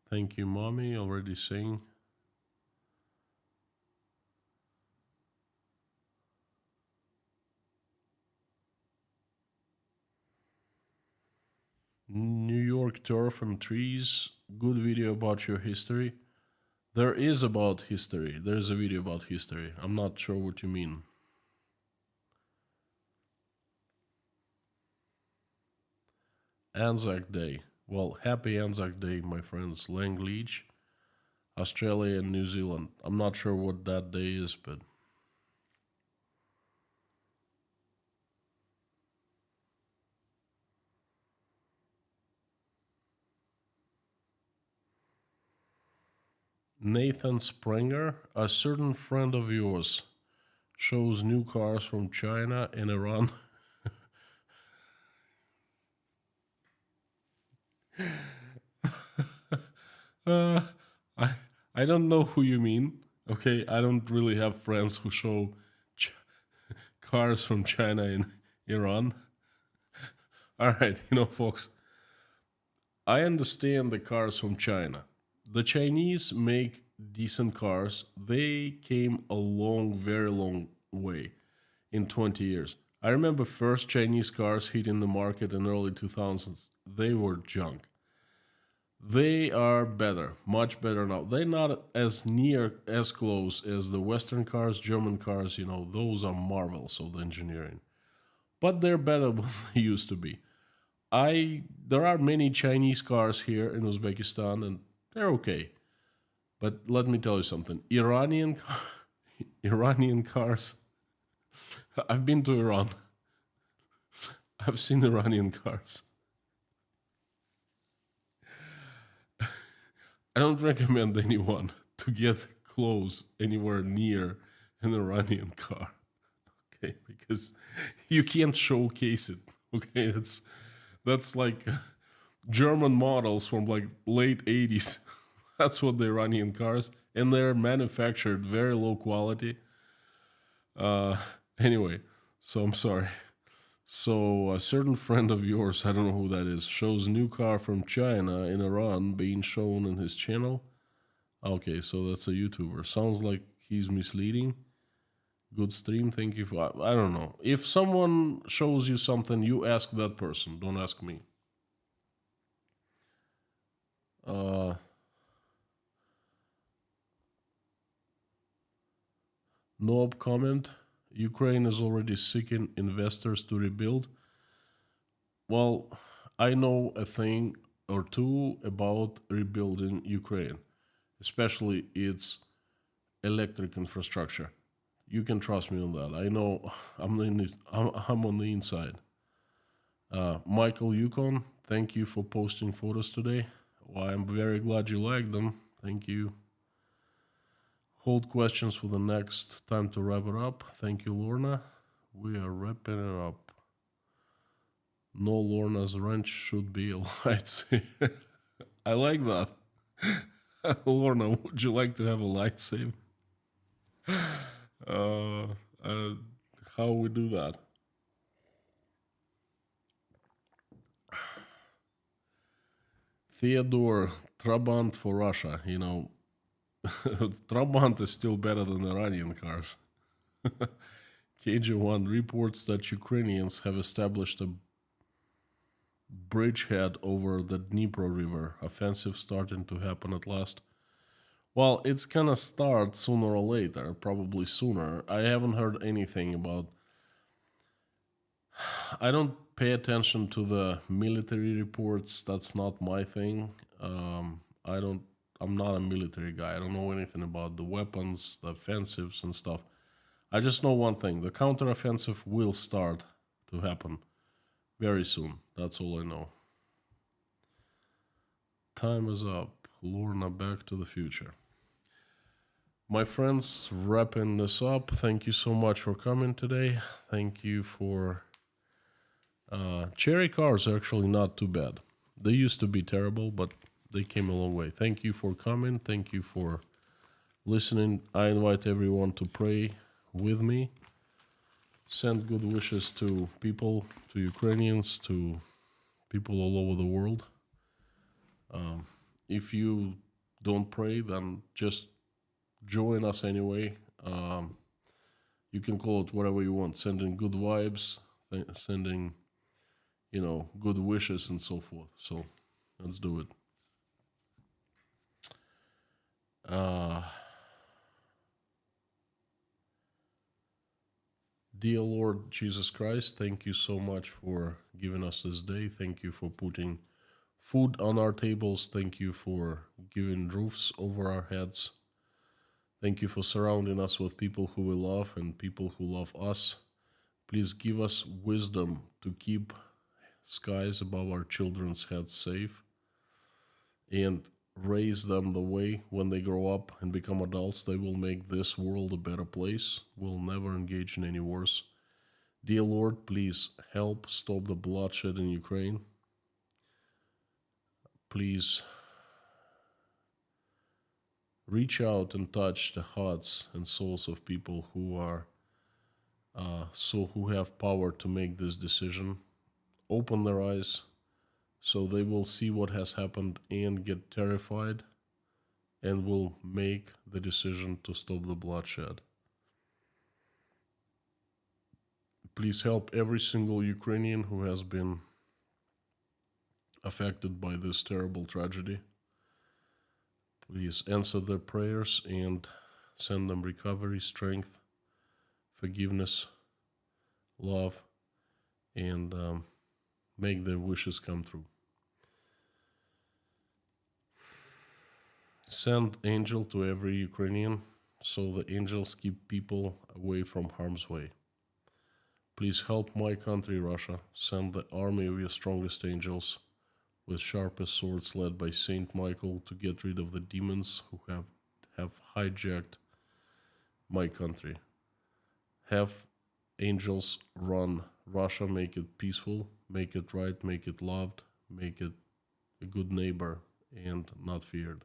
Thank you, mommy. Already saying. New York turf and trees. Good video about your history. There is about history. There is a video about history. I'm not sure what you mean. Anzac Day. Well, happy Anzac Day, my friends. Lang Leach, Australia and New Zealand. I'm not sure what that day is, but Nathan Springer, a certain friend of yours, shows new cars from China and Iran. uh, I I don't know who you mean. Okay, I don't really have friends who show ch- cars from China and Iran. All right, folks, I understand the cars from China. The Chinese make decent cars. They came a long, very long way in 20 years. I remember first Chinese cars hitting the market in early 2000s. They were junk. They are better, much better now. They're not as close as the Western cars, German cars, those are marvels of the engineering. But they're better than they used to be. There are many Chinese cars here in Uzbekistan and they're okay. But let me tell you something. Iranian cars. I've been to Iran. I've seen Iranian cars. I don't recommend anyone to get close anywhere near an Iranian car. Okay, because you can't showcase it. Okay, that's like German models from like late 80s. That's what the Iranian cars, and they're manufactured very low quality. Uh, anyway, So I'm sorry. So a certain friend of yours, I don't know who that is, shows new car from China in Iran being shown in his channel. Okay, so that's a YouTuber. Sounds like he's misleading. Good stream, thank you for. I don't know. If someone shows you something, you ask that person. Don't ask me. Noob comment. Ukraine is already seeking investors to rebuild. Well, I know a thing or two about rebuilding Ukraine, especially its electric infrastructure. You can trust me on that. I know I'm on the inside. Michael Yukon, thank you for posting photos today. Well, I'm very glad you liked them. Thank you. Hold questions for the next time to wrap it up. Thank you, Lorna. We are wrapping it up. No, Lorna's wrench should be a lightsaber. I like that. Lorna, would you like to have a lightsaber? Uh, uh, how we do that? Theodore, Trabant for Russia. You know, Trabant is still better than Iranian cars. KG1 reports that Ukrainians have established a bridgehead over the Dnipro River. Offensive starting to happen at last. Well, it's gonna start sooner or later, probably sooner. I haven't heard anything about. I don't pay attention to the military reports. That's not my thing. I don't. I'm not a military guy. I don't know anything about the weapons, the offensives, and stuff. I just know one thing: the counteroffensive will start to happen very soon. That's all I know. Time is up. Lorna, Back to the Future. My friends, wrapping this up. Thank you so much for coming today. Thank you for. Cherry cars are actually not too bad. They used to be terrible, but they came a long way. Thank you for coming. Thank you for listening. I invite everyone to pray with me. Send good wishes to people, to Ukrainians, to people all over the world. If you don't pray, then just join us anyway. You can call it whatever you want, sending good vibes, sending, good wishes and so forth. So let's do it. Dear Lord Jesus Christ, thank you so much for giving us this day. Thank you for putting food on our tables. Thank you for giving roofs over our heads. Thank you for surrounding us with people who we love and people who love us. Please give us wisdom to keep skies above our children's heads safe and raise them the way when they grow up and become adults they will make this world a better place. We'll never engage in any wars. Dear Lord, please help stop the bloodshed in Ukraine. Please reach out and touch the hearts and souls of people who are who have power to make this decision. Open their eyes so they will see what has happened and get terrified and will make the decision to stop the bloodshed. Please help every single Ukrainian who has been affected by this terrible tragedy. Please answer their prayers and send them recovery, strength, forgiveness, love, and make their wishes come true. Send angel to every Ukrainian so the angels keep people away from harm's way. Please help my country, Russia. Send the army of your strongest angels with sharpest swords led by Saint Michael to get rid of the demons who have hijacked my country. Have angels run Russia, make it peaceful, make it right, make it loved, make it a good neighbor and not feared.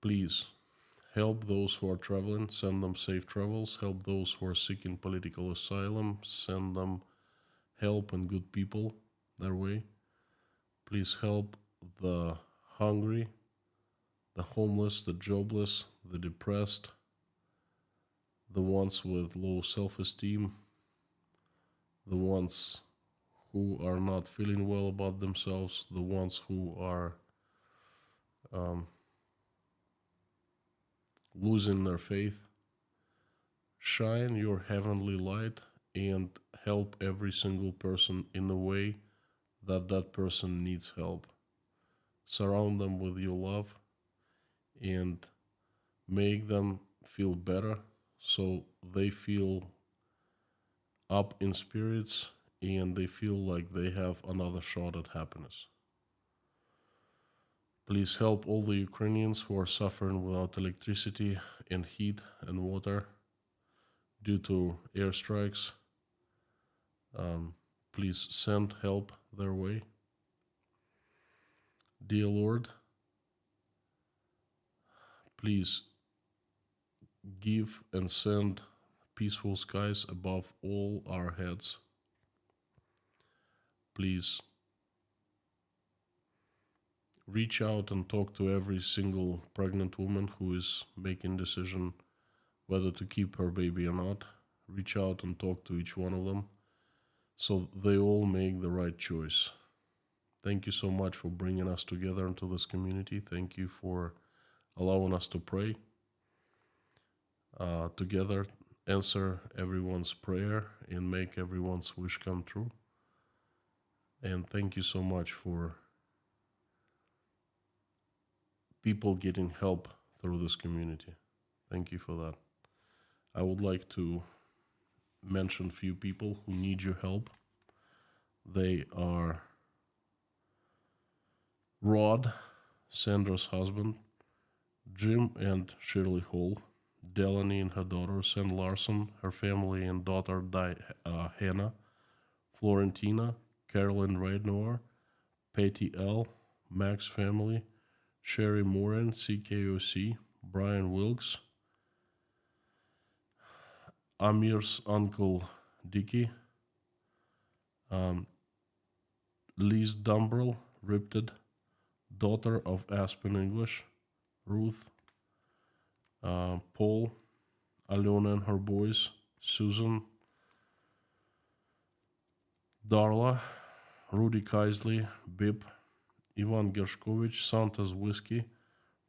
Please help those who are traveling, send them safe travels. Help those who are seeking political asylum, send them help and good people their way. Please help the hungry, the homeless, the jobless, the depressed, the ones with low self esteem, the ones who are not feeling well about themselves, the ones who are losing their faith. Shine your heavenly light and help every single person in a way that that person needs help. Surround them with your love and make them feel better so they feel up in spirits and they feel like they have another shot at happiness. Please help all the Ukrainians who are suffering without electricity and heat and water due to airstrikes. Please send help their way. Dear Lord, please give and send peaceful skies above all our heads. Please reach out and talk to every single pregnant woman who is making decision whether to keep her baby or not. Reach out and talk to each one of them so they all make the right choice. Thank you so much for bringing us together into this community. Thank you for allowing us to pray together, answer everyone's prayer, and make everyone's wish come true. And thank you so much for people getting help through this community. Thank you for that. I would like to mention a few people who need your help. They are Rod, Sandra's husband, Jim and Shirley Hall, Delaney and her daughter, Sam Larson, her family and daughter Hannah, Florentina, Carolyn Raidnoir, Patty L., Max family, Sherry Moran, CKOC, Brian Wilkes, Amir's uncle Dicky, Liz Dumbrell, Ripted, daughter of Aspen English, Ruth, Paul, Alona and her boys, Susan, Darla, Rudy Kaisley, Bib, Ivan Gershkovich, Santa's Whiskey,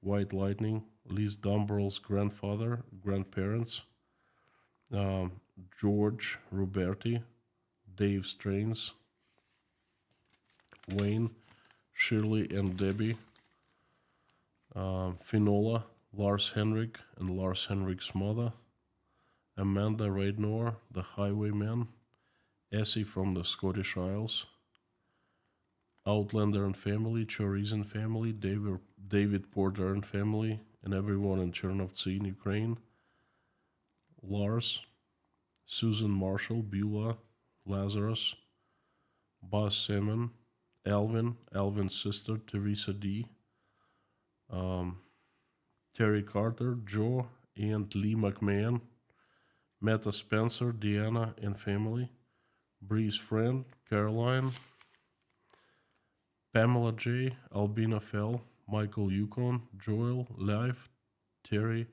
White Lightning, Liz Dumbrell's grandfather, grandparents, George Roberti, Dave Strains, Wayne, Shirley and Debbie, Finola, Lars Henrik and Lars Henrik's mother, Amanda Raidnor, the Highwayman, Essie from the Scottish Isles, Outlander and family, Chorizin family, David Porter and family, and everyone in Chernovtsi in Ukraine, Lars, Susan Marshall, Beulah, Lazarus, Buzz Simon, Alvin's sister, Teresa D., Terry Carter, Joe, and Lee McMahon, Meta Spencer, Deanna and family, Bree's friend, Caroline, Pamela J., Albina Fell, Michael Yukon, Joel, Live, Terry,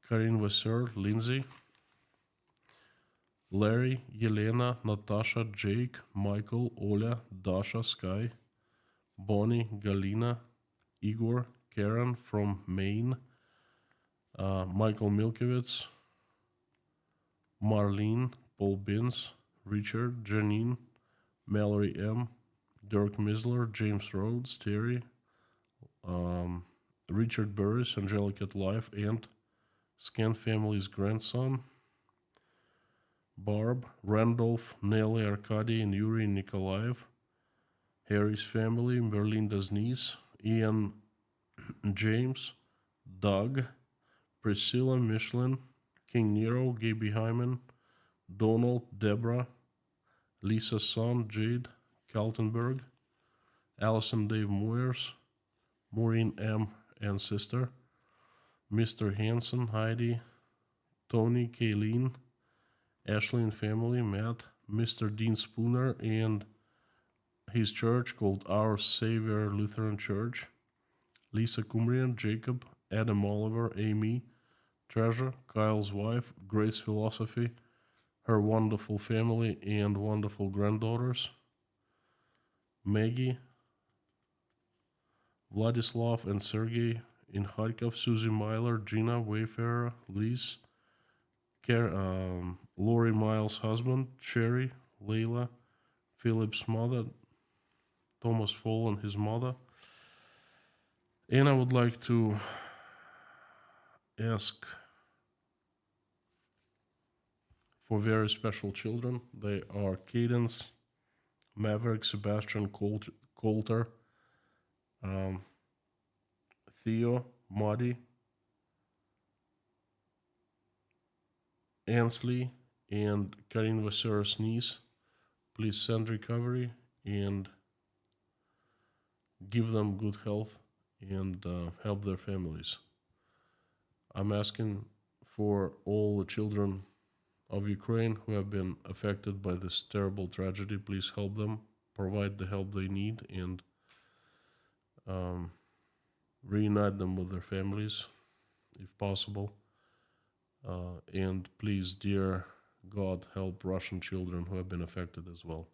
Karin Vasseur, Lindsay, Larry, Yelena, Natasha, Jake, Michael, Ola, Dasha, Sky, Bonnie, Galina, Igor, Karen from Maine, Michael Milkowitz, Marlene, Paul Binns, Richard, Janine, Mallory M., Dirk Misler, James Rhodes, Terry, Richard Burris, Angelica Life, and Scan family's grandson, Barb, Randolph, Nelly, Arkady, and Yuri Nikolaev, Harry's family, Merlinda's niece, Ian, James, Doug, Priscilla, Michelin, King Nero, Gaby Hyman, Donald, Deborah, Lisa's son, Jade, Kaltenberg, Allison Dave Moyers, Maureen M. and sister, Mr. Hanson, Heidi, Tony, Kayleen, Ashley and family, Matt, Mr. Dean Spooner, and his church called Our Savior Lutheran Church, Lisa Cumbrian, Jacob, Adam Oliver, Amy, Treasure, Kyle's wife, Grace Philosophy, her wonderful family and wonderful granddaughters, Maggie, Vladislav and Sergey in Kharkov, Susie Myler, Gina, Wayfarer, Liz, Lori Miles' husband, Sherry, Layla, Philip's mother, Thomas Fall and his mother. And I would like to ask for very special children. They are Cadence, Maverick, Sebastian, Coulter, Theo, Maudie, Ansley, and Karin Vasera's niece. Please send recovery and give them good health and help their families. I'm asking for all the children of Ukraine who have been affected by this terrible tragedy. Please help them, provide the help they need, and reunite them with their families if possible. And please, dear God, help Russian children who have been affected as well.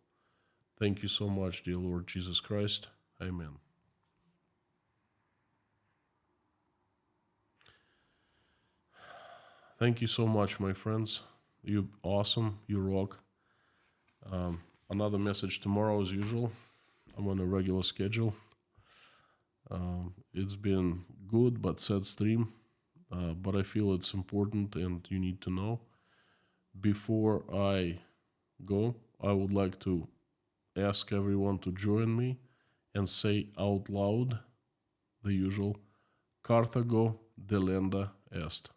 Thank you so much, dear Lord Jesus Christ. Amen. Thank you so much, my friends. You're awesome. You rock. Another message tomorrow as usual. I'm on a regular schedule. It's been good but sad stream, but I feel it's important and you need to know. Before I go, I would like to ask everyone to join me and say out loud the usual Carthago delenda est.